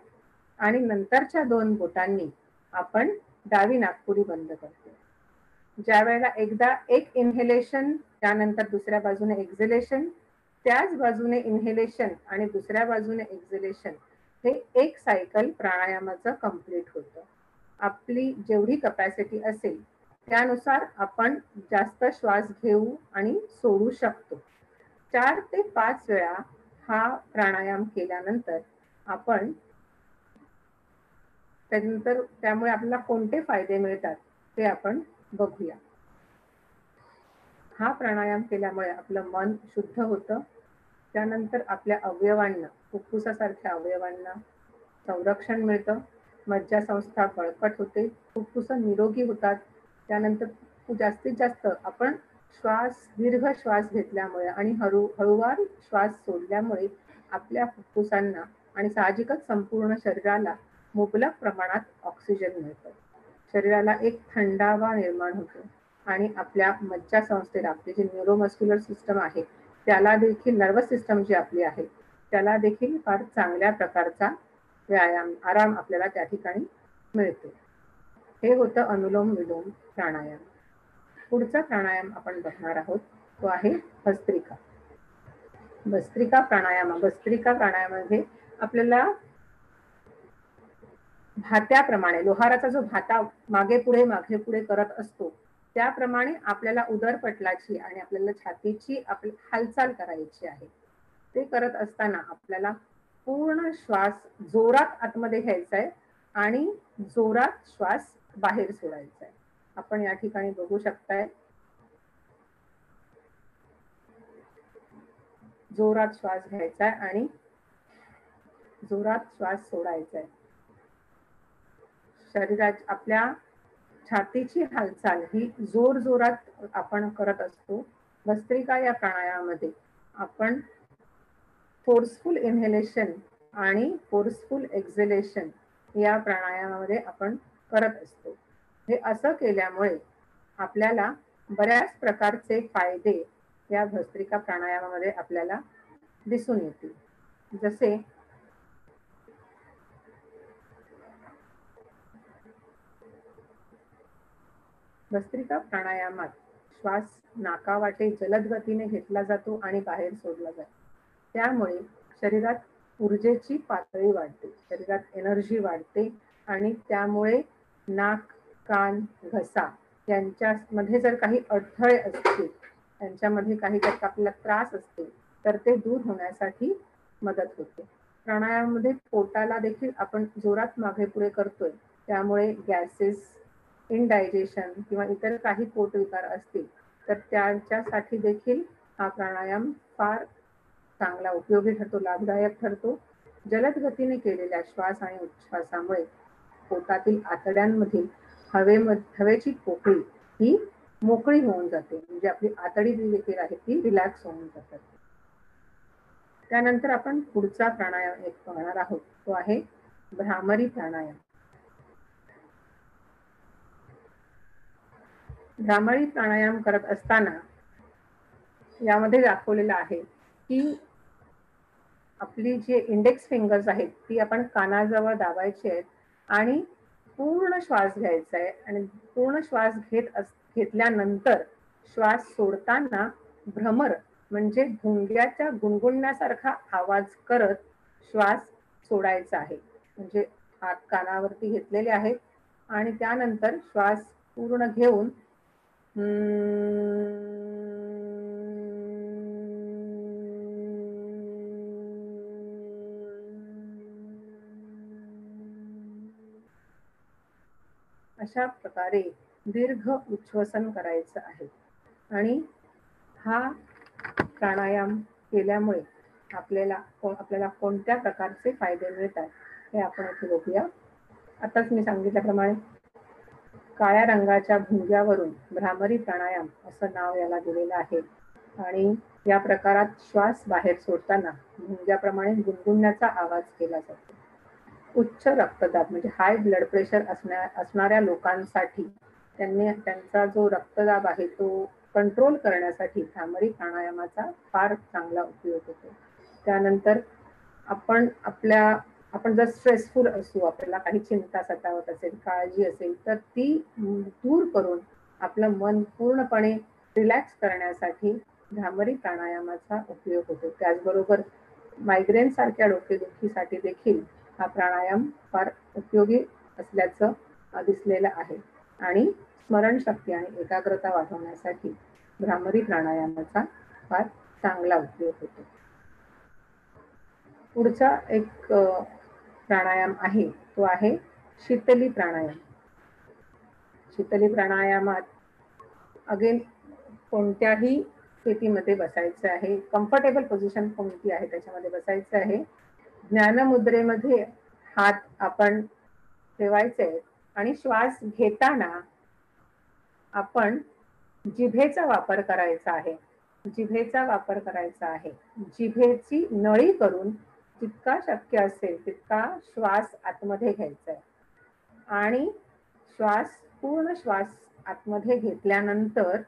आणि नंतरच्या 2 बोटांनी आपण डावी नाकपुडी बंद करतोय. ज्या वेळेला एकदा एक इन्हेलेशन त्यानंतर दुसऱ्या बाजूने एक्झेलेशन, त्याच बाजूने इन्हेलेशन आणि दुसऱ्या बाजूने एक्झेलेशन, हे एक सायकल प्राणायामाचं कंप्लीट होतं. आपली जेवढी कपॅसिटी असेल त्यानुसार आपण जास्त श्वास घेऊ आणि सोडू शकतो. 4 ते 5 वेळा हा प्राणायाम केल्यानंतर आपण त्यामुळे आपल्याला कोणते फायदे मिळतात ते आपण बघूया. हा प्राणायाम केल्यामुळे आपलं मन शुद्ध होतं. त्यानंतर आपल्या अवयवांना, फुफ्फुसासारख्या अवयवांना संरक्षण मिळतं. मज्जासंस्था बळकट होते, फुफ्फुस निरोगी होतात. त्यानंतर जास्तीत जास्त आपण दीर्घ श्वास घेतल्यामुळे आणि हळूवार श्वास सोडल्यामुळे आपल्या फुफ्फुसांना आणि साहजिकच संपूर्ण शरीराला मुबलक प्रमाणात ऑक्सिजन मिळतं. शरीराला एक थंडावा निर्माण होतो आणि आपल्या मज्जासंस्थेला, आपली जी न्यूरोमस्क्युलर सिस्टम आहे त्याला देखील, नर्वस सिस्टम जी आपली आहे त्याला देखील फार चांगल्या प्रकारचा आराम आपल्याला त्या ठिकाणी मिळतो. हे होतं अनुलोम विलोम प्राणायाम. पुढचा प्राणायाम आपण बघणार आहोत तो आहे भस्त्रिका. भस्त्रिका प्राणायामामध्ये आपल्याला भात्याप्रमाणे, लोहाराचा जो भाता मागे पुढे करत असतो त्याप्रमाणे आपल्याला उदरपटलाची आणि आपल्याला छातीची हालचाल करायची आहे. ते करत असताना आपल्याला पूर्ण श्वास जोरात आतमध्ये घ्यायचा आहे आणि जोरात श्वास बाहेर सोडायचा आहे. आपण या ठिकाणी बघू शकताय, जोरात श्वास घ्यायचा आहे आणि जोरात श्वास सोडायचा आहे. शरीरात आपल्या छातीची हालचाल ही जोरात आपण करत असतो. भस्त्रिका या प्राणायामामध्ये आपण फोर्सफुल इन्हेलेशन आणि फोर्सफुल एक्झेलेशन या प्राणायामामध्ये आपण करत असतो. हे असं केल्यामुळे आपल्याला बऱ्याच प्रकारचे फायदे या भस्त्रिका प्राणायामामध्ये आपल्याला दिसून येतील. जसे भस्त्रिका प्राणायामात श्वास नाकावाटे जलद गतीने घेतला जातो आणि बाहेर सोडला जातो. त्यामुळे शरीरात ऊर्जेची पातळी वाढते, शरीरात एनर्जी वाढते आणि त्यामुळे नाक, कान, घसा यांच्यामध्ये जर काही अडथळे असतील, त्यांच्यामध्ये काही जर आपल्याला त्रास असतील तर ते दूर होण्यासाठी मदत होते. प्राणायामामध्ये पोटाला देखील आपण जोरात मागे पुढे करतोय, त्यामुळे गॅसेस, इनडायजेशन किंवा इतर काही पोटविकार असतील तर त्यांच्यासाठी देखील हा प्राणायाम फार चांगला उपयोगी ठरतो, लाभदायक ठरतो. जलद गतीने केलेल्या श्वास आणि उच्छ्वासामुळे पोटातील आतड्यांमधील हवेची पोकळी ही मोकळी होऊन जाते, म्हणजे आपली आतडी जी देखील आहे ती रिलॅक्स होऊन जातात. त्यानंतर आपण पुढचा प्राणायाम एक पाहणार आहोत, तो आहे भ्रामरी प्राणायाम. भ्रामरी प्राणायाम करत असताना यामध्ये दाखवलेलं आहे की आपली जे इंडेक्स फिंगर्स आहेत ती आपण कानाजवळ दाबायची आहेत आणि पूर्ण श्वास घ्यायचा आहे, आणि पूर्ण श्वास घेतल्यानंतर श्वास सोडताना भ्रमर म्हणजे भुंग्याच्या गुणगुणण्यासारखा आवाज करत श्वास सोडायचा आहे. म्हणजे हात कानावरती घेतलेले आहेत आणि त्यानंतर श्वास पूर्ण घेऊन अशा प्रकारे दीर्घ उच्छ्वसन करायचं आहे. आणि हा प्राणायाम केल्यामुळे आपल्याला कोणत्या प्रकारचे फायदे मिळतात हे आपण इथे बघूया. आताच मी सांगितल्याप्रमाणे काळ्या रंगाच्या भुंग्यावरून भ्रामरी प्राणायाम असं नाव याला दिलेलं आहे. आणि या प्रकारात श्वास बाहेर सोडताना भुंग्याप्रमाणे गुणगुणण्याचा आवाज केला जातो. उच्च रक्तदाब म्हणजे हाय ब्लड प्रेशर असणाऱ्या लोकांसाठी त्यांचा जो रक्तदाब आहे तो कंट्रोल करण्यासाठी भ्रामरी प्राणायामाचा फार चांगला उपयोग होतो. त्यानंतर आपण जर स्ट्रेसफुल असू, आपल्याला काही चिंता सतावत असेल, काळजी असेल, तर ती दूर करून आपलं मन पूर्णपणे रिलॅक्स करण्यासाठी भ्रामरी प्राणायामाचा उपयोग होतो. त्याचबरोबर मायग्रेन सारख्या डोकेदुखीसाठी देखील हा प्राणायाम फार उपयोगी असल्याचं दिसलेलं आहे. आणि स्मरणशक्ती आणि एकाग्रता वाढवण्यासाठी भ्रामरी प्राणायामाचा फार चांगला उपयोग होतो. पुढचा एक प्राणायाम आहे तो आहे शीतली प्राणायाम. शीतली प्राणायामात अगेन कोणत्याही स्थितीमध्ये बसायचं आहे, कम्फर्टेबल पोझिशन कोणती आहे त्याच्यामध्ये बसायचं आहे. ज्ञानमुद्रेमध्ये हात आपण ठेवायचे आणि श्वास घेताना आपण जिभेचा वापर करायचा आहे. जिभेची नळी करून जितका शक्य असेल तितका श्वास आतमध्ये घ्यायचा आहे आणि पूर्ण श्वास आतमध्ये घेतल्यानंतर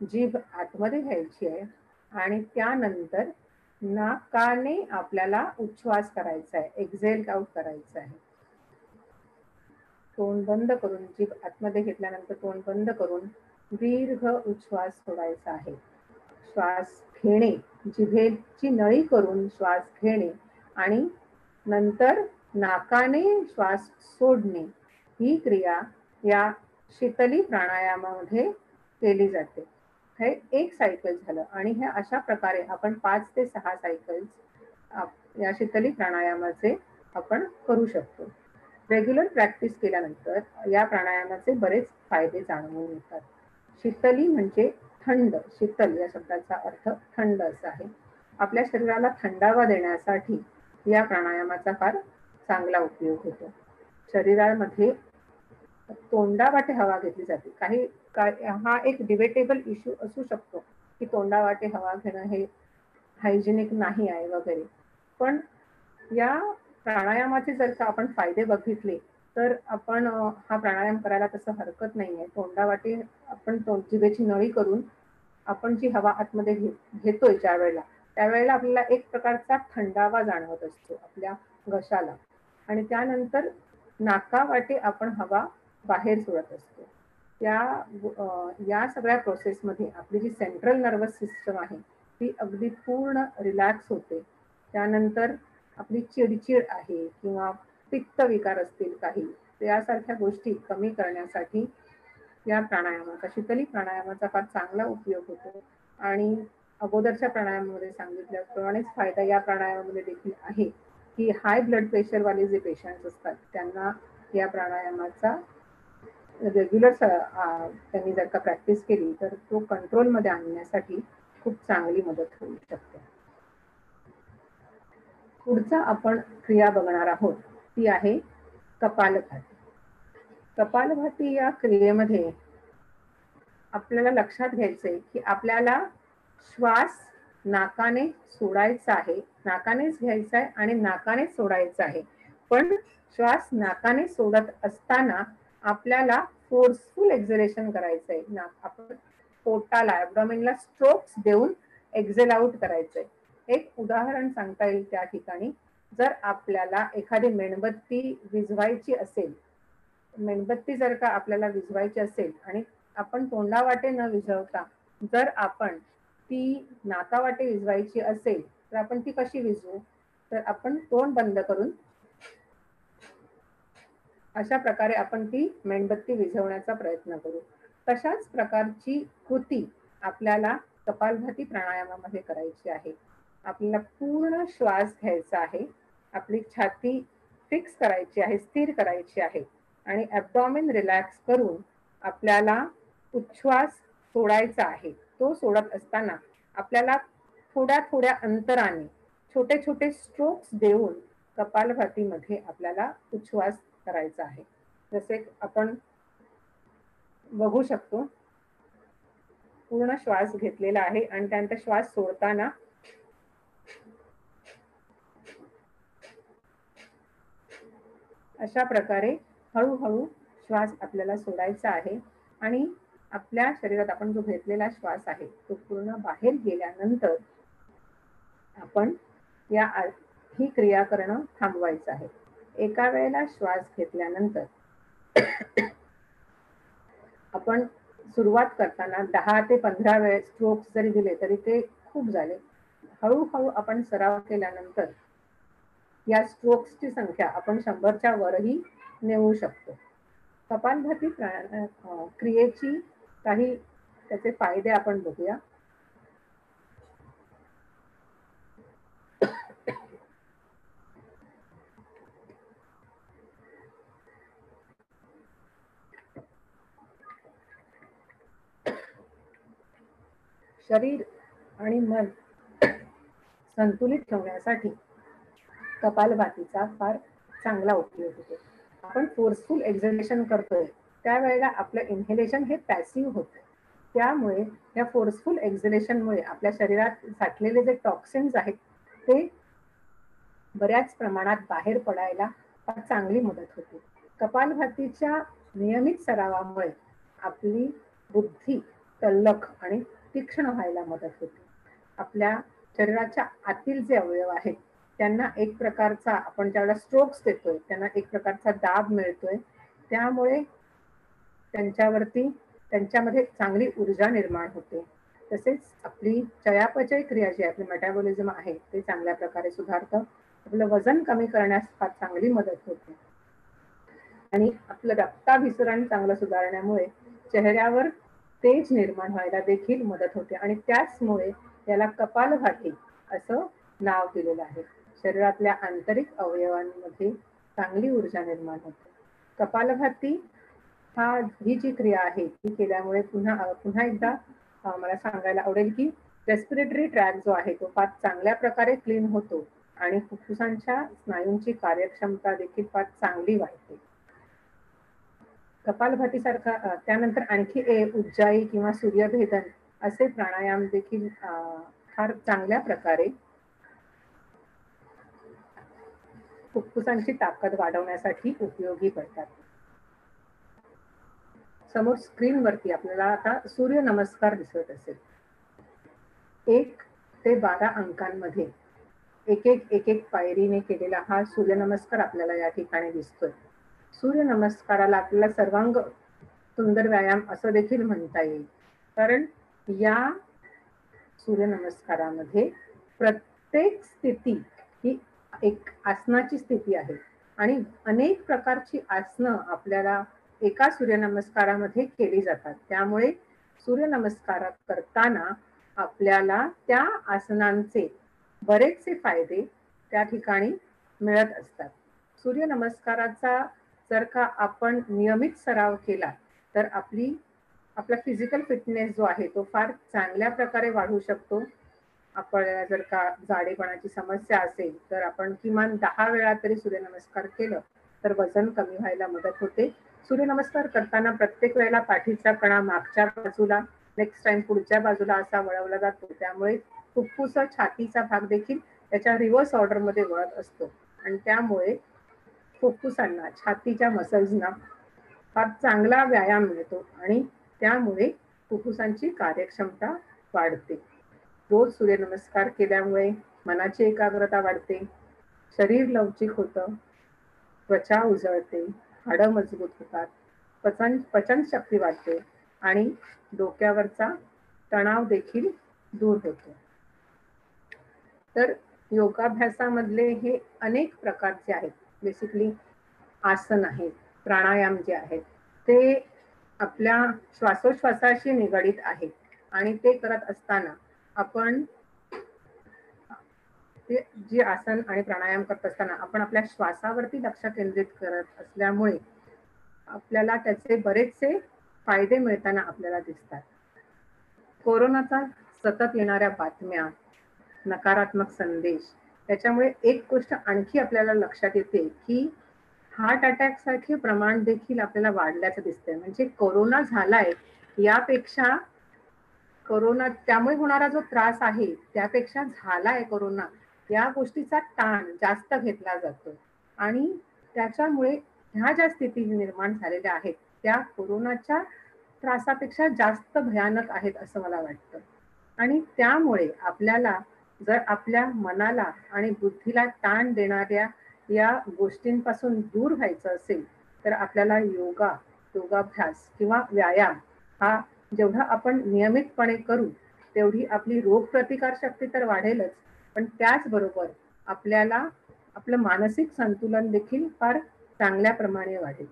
जीभ आतमध्ये घ्यायची आहे आणि त्यानंतर नाकाने आपल्याला उच्छ्वास करायचा आहे, एक्झेल आउट करायचं आहे. तोंड बंद करून, जीभ आतमध्ये घेतल्यानंतर तोंड बंद करून दीर्घ उच्छ्वास सोडायचा आहे. श्वास घेणे, जिभेची नळी करून श्वास घेणे आणि नंतर नाकाने श्वास सोडणे, ही क्रिया या शीतली प्राणायामामध्ये केली जाते. हे एक सायकल झालं आणि हे अशा प्रकारे आपण 5 ते 6 सायकल्स या शीतली प्राणायामाचे आपण करू शकतो. रेग्युलर प्रॅक्टिस केल्यानंतर या प्राणायामाचे बरेच फायदे जाणवून येतात. शीतली म्हणजे थंड, शीतल या शब्दाचा अर्थ थंड असा आहे. आपल्या शरीराला थंडावा देण्यासाठी या प्राणायामाचा फार चांगला उपयोग होतो. शरीरामध्ये तोंडावाटे हवा घेतली जाते. हा एक डिबेटेबल इश्यू असू शकतो की तोंडावाटे हवा घेणं हे हायजेनिक नाही आहे वगैरे, पण या प्राणायामाचे जर का आपण फायदे बघितले तर आपण हा प्राणायाम करायला तसं हरकत नाही आहे. तोंडावाटे आपण जिभेची नळी करून आपण जी हवा आतमध्ये घेतोय त्यावेळेला आपल्याला एक प्रकारचा थंडावा जाणवत असतो आपल्या घशाला आणि त्यानंतर नाकावाटे आपण हवा बाहेर सोडत असतो. या सगळ्या प्रोसेसमध्ये आपली जी सेंट्रल नर्वस सिस्टम आहे ती अगदी पूर्ण रिलॅक्स होते. त्यानंतर आपली चिडचिड आहे किंवा पित्त विकार असतील काही, यासारख्या गोष्टी कमी करण्यासाठी या शीतली प्राणायामाचा फार चांगला उपयोग होतो. आणि अगोदरच्या प्राणायामामध्ये सांगितल्याप्रमाणेच फायदा या प्राणायामामध्ये देखील आहे की हाय ब्लड प्रेशरवाले जे पेशंट्स असतात त्यांना या प्राणायामाचा रेग्युलर त्यांनी जर का प्रॅक्टिस केली तर तो कंट्रोलमध्ये आणण्यासाठी खूप चांगली मदत होऊ शकते. पुढचा आपण क्रिया बघणार आहोत ती आहे कपालभाती. कपालभाती या क्रियेमध्ये आपल्याला लक्षात घ्यायचंय की आपल्याला श्वास नाकाने सोडायचा आहे, नाकानेच घ्यायचा आहे आणि नाकानेच सोडायचा आहे. पण श्वास नाकाने सोडत असताना आपल्याला फोर्सफुल एक्झलेशन करायचं आहे. आपण पोटाला ॲब्डॉमेनला स्ट्रोक्स देऊन एक्झेल आउट करायचंय. एक उदाहरण सांगता येईल त्या ठिकाणी, जर आपल्याला एखादी मेणबत्ती विझवायची असेल, मेणबत्ती जर का आपल्याला विझवायची असेल आणि आपण तोंडावाटे न विझवता जर आपण ती नाकावाटे विझवायची असेल तर आपण ती कशी विझवू? तर आपण तोंड बंद करून अशा प्रकारे आपण ती मेणबत्ती विझवण्याचा प्रयत्न करू. तशाच प्रकारची कृती आपल्याला कपालभाती प्राणायामामध्ये करायची आहे. आपल्याला पूर्ण श्वास घ्यायचा आहे, आपली छाती फिक्स करायची आहे, स्थिर करायची आहे आणि ॲब्डॉमेन रिलॅक्स करून आपल्याला उच्छ्वास सोडायचा आहे. तो सोडत असताना आपल्याला थोड्या थोड्या अंतराने छोटे छोटे स्ट्रोक्स देऊन कपालभातीमध्ये आपल्याला उच्छ्वास करायचा आहे. जसे आपण बघू शकतो, पूर्ण श्वास घेतलेला आहे आणि त्यानंतर श्वास सोडताना अशा प्रकारे हळूहळू श्वास आपल्याला सोडायचा आहे आणि आपल्या शरीरात आपण जो घेतलेला श्वास आहे तो पूर्ण बाहेर गेल्यानंतर आपण ही क्रिया करणं थांबवायचं आहे. एका वेळेला श्वास घेतल्यानंतर आपण सुरुवात करताना 10 ते 15 वेळेस स्ट्रोक्स जरी दिले तरी ते खूप झाले. हळूहळू आपण सराव केल्यानंतर या स्ट्रोक्सची संख्या आपण 100च्या वरही नेऊ शकतो. कपालभाती क्रियेची काही त्याचे फायदे आपण बघूया. शरीर आणि मन संतुलित ठेवण्यासाठी कपालभातीचा फार चांगला उपयोग होतो. आपण फोर्सफुल एक्झलेशन करतोय त्यावेळेला आपलं इन्हेलेशन हे पॅसिव्ह होतं. त्यामुळे या फोर्सफुल एक्झलेशनमुळे आपल्या शरीरात साठलेले जे टॉक्सिन्स आहेत ते बऱ्याच प्रमाणात बाहेर पडायला फार चांगली मदत होते. कपालभातीच्या नियमित सरावामुळे आपली बुद्धी तल्लख आणि तीक्ष्ण व्हायला मदत होते. आपल्या शरीराच्या आतील जे अवयव आहेत त्यांना एक प्रकारचा, आपण ज्यावेळेला स्ट्रोक्स देतोय त्यांना एक प्रकारचा दाब मिळतोय. त्यामुळे त्यांच्यामध्ये चांगली ऊर्जा निर्माण होते. तसेच आपली चयापचय क्रिया जी आपली मेटाबॉलिझम आहे ते चांगल्या प्रकारे सुधारतं. आपलं वजन कमी करण्यास फार चांगली मदत होते आणि आपलं रक्ताभिसरण चांगलं सुधारण्यामुळे चेहऱ्यावर तेज निर्माण व्हायला देखील मदत होते आणि त्याचमुळे याला कपालभाती असं नाव दिलेलं आहे. शरीरातल्या आंतरिक अवयवांमध्ये चांगली ऊर्जा निर्माण होते. कपालभाती ही जी क्रिया आहे ती केल्यामुळे पुन्हा एकदा मला सांगायला आवडेल की रेस्पिरेटरी ट्रॅक जो आहे तो फार चांगल्या प्रकारे क्लीन होतो आणि फुफ्फुसांच्या स्नायूंची कार्यक्षमता देखील फार चांगली वाढते. कपालभाती सारखा त्यानंतर आणखी उज्जाई किंवा सूर्यभेदन असे प्राणायाम देखील फार चांगल्या प्रकारे फुफ्फुसांची ताकद वाढवण्यासाठी उपयोगी पडतात. समोर स्क्रीनवरती आपल्याला आता सूर्य नमस्कार दिसत असेल. 1 ते 12 अंकांमध्ये एक एक पायरीने केलेला हा सूर्यनमस्कार आपल्याला या ठिकाणी दिसतोय. सूर्यनमस्काराला आपल्याला सर्वांग सुंदर व्यायाम असं देखील म्हणता येईल, कारण या सूर्यनमस्कारामध्ये प्रत्येक स्थिती ही एक आसनाची स्थिती आहे आणि अनेक प्रकारची आसनं आपल्याला एका सूर्यनमस्कारामध्ये केली जातात. त्यामुळे सूर्यनमस्कार करताना आपल्याला त्या आसनांचे बरेचसे फायदे त्या ठिकाणी मिळत असतात. सूर्यनमस्काराचा जर का आपण नियमित सराव केला तर आपला फिजिकल फिटनेस जो आहे तो फार चांगल्या प्रकारे वाढू शकतो. आपल्याला जर का जाडेपणाची समस्या असेल तर आपण किमान 10 वेळा तरी सूर्यनमस्कार केलं तर वजन कमी व्हायला मदत होते. सूर्यनमस्कार करताना प्रत्येक वेळेला पाठीचा कणा मागच्या बाजूला, नेक्स्ट टाइम पुढच्या बाजूला असा वळवला जातो. त्यामुळे फुफ्फुस, छातीचा भाग देखील त्याच्या रिव्हर्स ऑर्डर मध्ये वळत असतो आणि त्यामुळे फुफ्फुसांना, छातीच्या मसल्सना फार चांगला व्यायाम मिळतो आणि त्यामुळे फुफ्फुसांची कार्यक्षमता वाढते. रोज सूर्यनमस्कार केल्यामुळे मनाची एकाग्रता वाढते, शरीर लवचिक होतं, त्वचा उजळते, हाडं मजबूत होतात, पचन शक्ती वाढते आणि डोक्यावरचा तणाव देखील दूर होतो. तर योगाभ्यासामधले हे अनेक प्रकारचे आहेत. बेसिकली आसन आहेत, प्राणायाम जे आहेत ते आपल्या श्वासोश्वासाशी निगडित आहेत आणि ते करत असताना आपण ते जे आसन आणि प्राणायाम करत असताना आपण आपल्या श्वासावरती लक्ष केंद्रित करत असल्यामुळे आपल्याला त्याचे बरेचसे फायदे मिळताना आपल्याला दिसतात. कोरोनाचा सतत येणाऱ्या बातम्या, नकारात्मक संदेश, त्याच्यामुळे एक गोष्ट आणखी आपल्याला लक्षात येते की हार्ट अटॅक सारखे प्रमाण देखील आपल्याला वाढल्याचं दिसतंय. म्हणजे कोरोना झालाय यापेक्षा कोरोना त्यामुळे होणारा जो त्रास आहे त्यापेक्षा झालाय कोरोना या गोष्टीचा ताण जास्त घेतला जातो आणि त्याच्यामुळे ह्या ज्या स्थिती निर्माण झालेल्या आहेत त्या कोरोनाच्या त्रासापेक्षा जास्त भयानक आहेत असं मला वाटतं. आणि त्यामुळे आपल्याला जर आपल्या मनाला आणि बुद्धीला ताण देणाऱ्या या गोष्टींपासून दूर व्हायचं असेल तर आपल्याला योगाभ्यास किंवा व्यायाम हा जेवढा आपण नियमितपणे करू तेवढी आपली रोगप्रतिकार शक्ती तर वाढेलच, पण त्याचबरोबर आपल्याला आपलं मानसिक संतुलन देखील फार चांगल्या प्रमाणे वाढेल.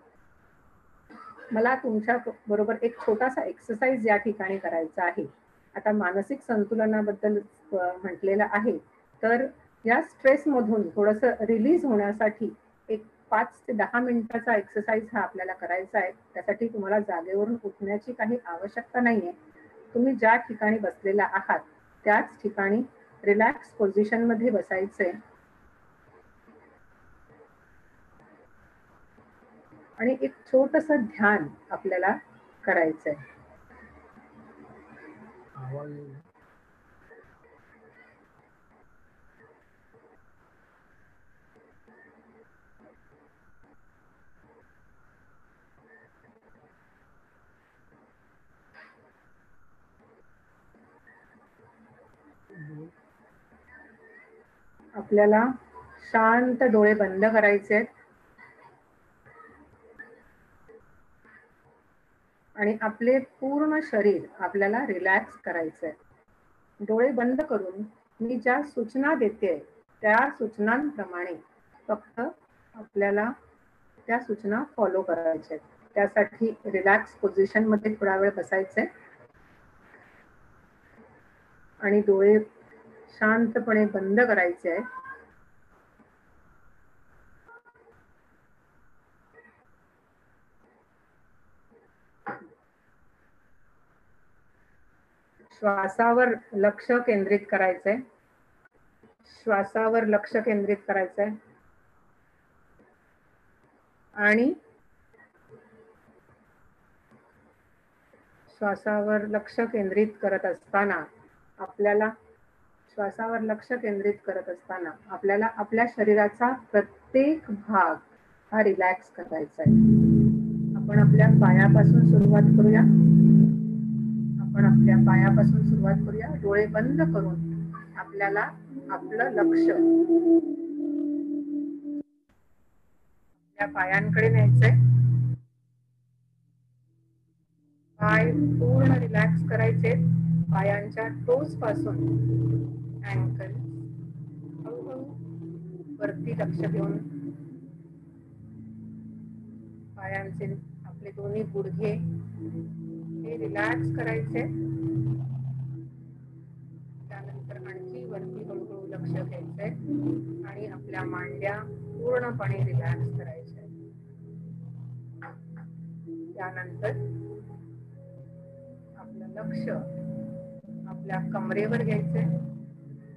मला तुमच्या बरोबर एक छोटासा एक्सरसाइज या ठिकाणी करायचा आहे. आता मानसिक संतुलनाबद्दल म्हटलेलं आहे तर या स्ट्रेस मधून थोडंसं रिलीज होण्यासाठी एक 5 ते 10 मिनिटाचा एक्सरसाइज हा आपल्याला करायचा आहे. त्यासाठी तुम्हाला जागेवरून उठण्याची काही आवश्यकता नाहीये. तुम्ही ज्या ठिकाणी बसलेला आहात त्याच ठिकाणी रिलॅक्स पोझिशन मध्ये बसायचंय आणि एक छोटंसं ध्यान आपल्याला करायचंय. आपल्याला शांत डोळे बंद करायचे आणि आपले पूर्ण शरीर आपल्याला रिलॅक्स करायचंय. डोळे बंद करून मी ज्या सूचना देते त्या सूचनांप्रमाणे फक्त आपल्याला त्या सूचना फॉलो करायच्या. त्यासाठी रिलॅक्स पोझिशन मध्ये थोडा वेळ बसायचंय आणि डोळे शांतपणे बंद करायचे आहे. श्वासावर लक्ष केंद्रित करायचंय. श्वासावर लक्ष केंद्रित करायचंय आणि श्वासावर लक्ष केंद्रित करत असताना आपल्याला आपल्या शरीराचा प्रत्येक भाग हा रिलॅक्स करायचा आहे. आपण आपल्या पायापासून सुरुवात करूया. डोळे बंद करून आपल्याला आपलं लक्ष आपल्या पायांकडे न्यायचंय. पाय पूर्ण रिलॅक्स करायचे. पायांच्या टोस पासून अँकल हळूहळू वरती लक्ष देऊन पायांचे आपले दोन्ही गुडघे हे रिलॅक्स करायचे त्यानंतर आणखी वरती हळूहळू लक्ष घ्यायचंय आणि आपल्या मांड्या पूर्णपणे रिलॅक्स करायच्या. त्यानंतर आपलं लक्ष आपल्या कमरेवर घ्यायचंय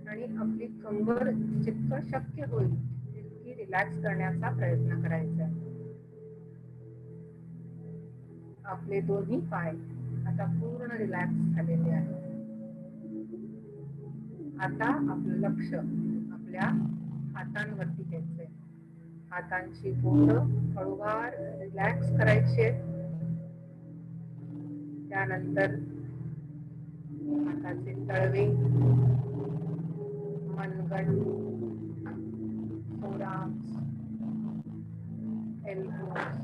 आणि आपली कंबर जितकं शक्य होईल तितकी रिलॅक्स करण्याचा प्रयत्न करायचा. आपले दोन्ही पाय आता पूर्ण रिलॅक्स झालेले आहेत. आता आपलं लक्ष आपल्या हातांवरती घ्यायचंय. हातांची बोटं हळूवार रिलॅक्स करायची. त्यानंतर हाताचे तळवे, मनगट, फोरआर्म्स, एल्बोज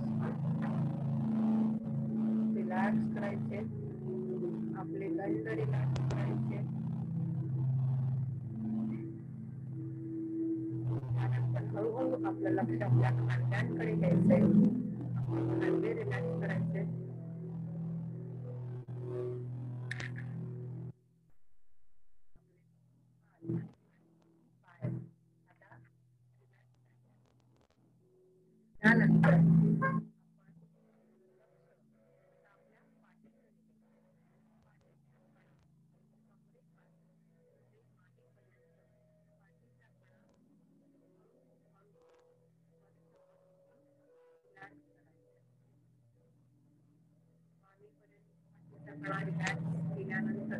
रिलॅक्स करायचे. आपले दंड रिलॅक्स करायचे. त्यानंतर हळूहळू आपलं लक्ष आपल्या खांद्यांकडे घ्यायचंय. खांदे रिलॅक्स करायचे. त्यानंतर रिलॅक्स केल्यानंतर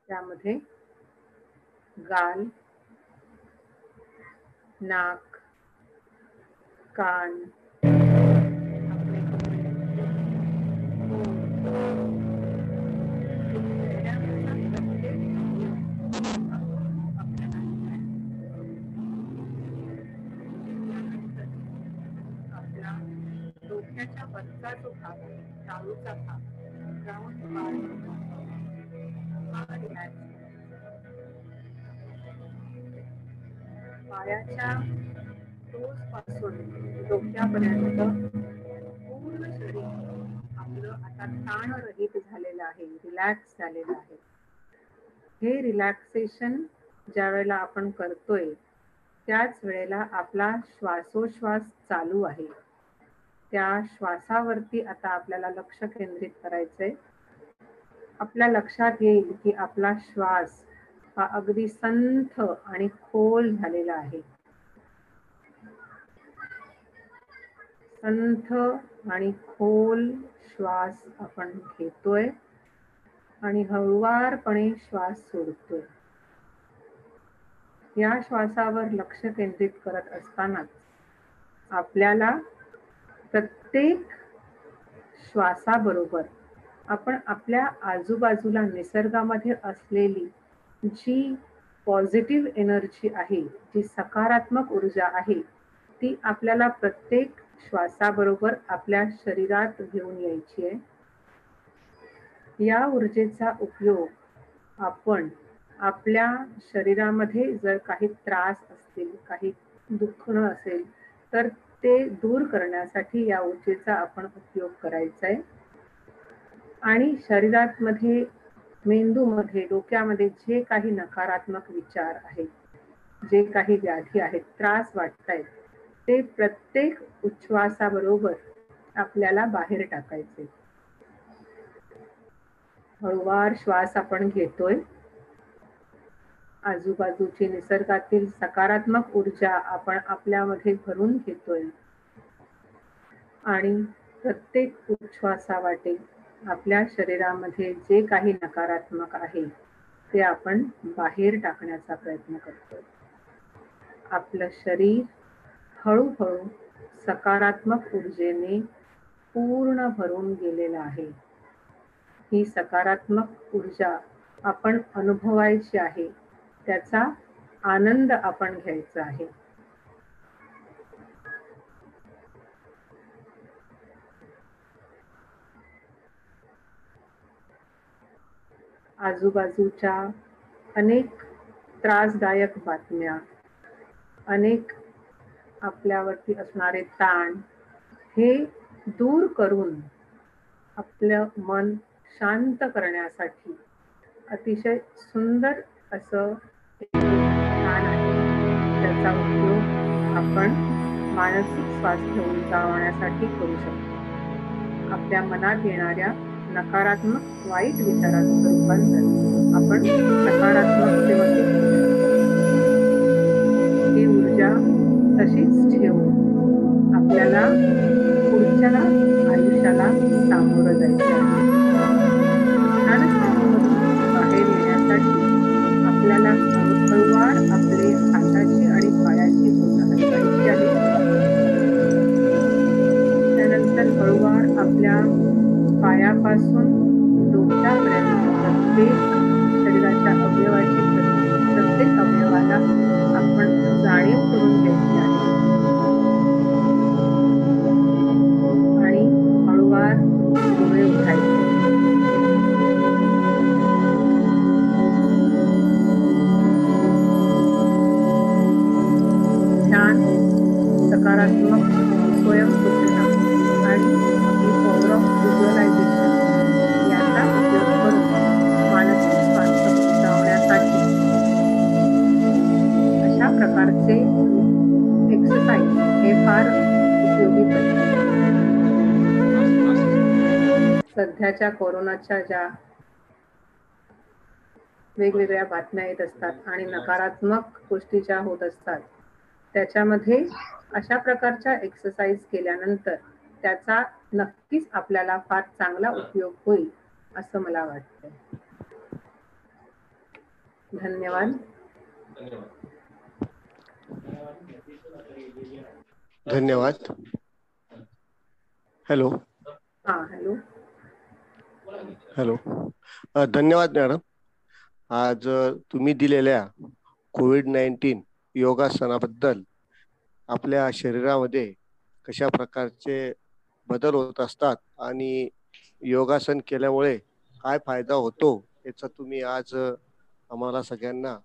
त्यामध्ये गाल, नाक, कान, आपले आपला डोक्याच्या वरचा जो भाग आहे, टाळूचा भाग, ग्राउंड पार्ट पायाच्या टोस पासून डोक्यापर्यंत पूर्ण शरीर आपलं आता ताण रहित झालेलं आहे, रिलॅक्स झालेलं आहे. हे रिलॅक्सेशन ज्या वेळेला आपण करतोय त्याच वेळेला आपला श्वासोश्वास चालू आहे. त्या श्वासावरती आता आपल्याला लक्ष केंद्रित करायचंय. आपल्या लक्षात येईल की आपला श्वास हा अगदी संथ आणि खोल झालेला आहे. संथ आणि खोल श्वास आपण घेतोय आणि हळुवारपणे श्वास सोडतोय. या श्वासावर लक्ष केंद्रित करत असतानाच आपल्याला प्रत्येक श्वासाबरोबर आपण आपल्या आजूबाजूला निसर्गामध्ये असलेली जी पॉझिटिव्ह एनर्जी आहे, जी सकारात्मक ऊर्जा आहे, ती आपल्याला प्रत्येक श्वासाबरोबर आपल्या शरीरात घेऊन यायची आहे. या ऊर्जेचा उपयोग आपण आपल्या शरीरामध्ये जर काही त्रास असतील, काही दुखणं असेल तर ते दूर करण्यासाठी या ऊर्जेचा आपण उपयोग करायचा आहे. आणि शरीरात मध्ये, मेंदूमध्ये, डोक्यामध्ये जे काही नकारात्मक विचार आहेत, जे काही व्याधी आहेत, त्रास वाटतायत, ते प्रत्येक उच्छ्वासाबरोबर आपल्याला बाहेर टाकायचे. हळूवार श्वास आपण घेतोय. आजूबाजूची निसर्गातील सकारात्मक ऊर्जा आपण आपल्यामध्ये भरून घेतोय आणि प्रत्येक उच्छ्वासावाटे आपल्या शरीरामध्ये जे काही नकारात्मक आहे ते आपण बाहेर टाकण्याचा प्रयत्न करतोय. आपलं शरीर हळूहळू सकारात्मक ऊर्जेने पूर्ण भरून गेलेला आहे. ही सकारात्मक ऊर्जा आपण अनुभवायची आहे, त्याचा आनंद आपण घ्यायचा आहे. आजूबाजूच्या अनेक त्रासदायक बातम्या, अनेक आपल्यावरती असणारे ताण हे दूर करून आपलं मन शांत करण्यासाठी अतिशय सुंदर असं ध्यान आहे. त्याचा उपयोग आपण मानसिक स्वास्थ्य उंचावण्यासाठी करू शकतो. आपल्या मनात येणाऱ्या नकारात्मक वाईट विचारांचं रूपांतर आपण सकारात्मकतेमध्ये करू शकतो. ही ऊर्जा तशीच ठेवून आपल्याला पुढच्या आयुष्याला सामोरं जायचं आहे. बाहेर येण्यासाठी आपल्याला हळूवार आपले हाताची आणि पायाची बोटं हलवायची आहे. त्यानंतर हळूवार आपल्या पायापासून डोक्यापर्यंत प्रत्येक शरीराच्या अवयवाची प्रत्येक अवयवाला आपण जाणीव करून घ्यायची आहे आणि हळूवार डोळे उघडायचे. ध्यान, सकारात्मक स्वयंसूचना आणि पॉवर ऑफ व्हिज्युअलायझेशन याचा उपयोग करून मानसिक स्वास्थ्य उंचावण्यासाठी अशा प्रकारचे एक्सरसाइज हे फार उपयोगी पडतात. सध्याच्या कोरोनाच्या ज्या वेगवेगळ्या बातम्या येत असतात आणि नकारात्मक गोष्टी ज्या होत असतात, त्याच्यामध्ये अशा प्रकारच्या एक्सरसाइज केल्यानंतर त्याचा नक्कीच आपल्याला फार चांगला उपयोग होईल असं मला वाटतं. धन्यवाद. धन्यवाद. हॅलो. हॅलो. हॅलो. धन्यवाद मॅडम. आज तुम्ही दिलेल्या कोविड-19 योगासनाबद्दल आपल्या शरीरामध्ये कशा प्रकारचे बदल होत असतात आणि योगासन केल्यामुळे काय फायदा होतो याचा तुम्ही आज आम्हाला सगळ्यांना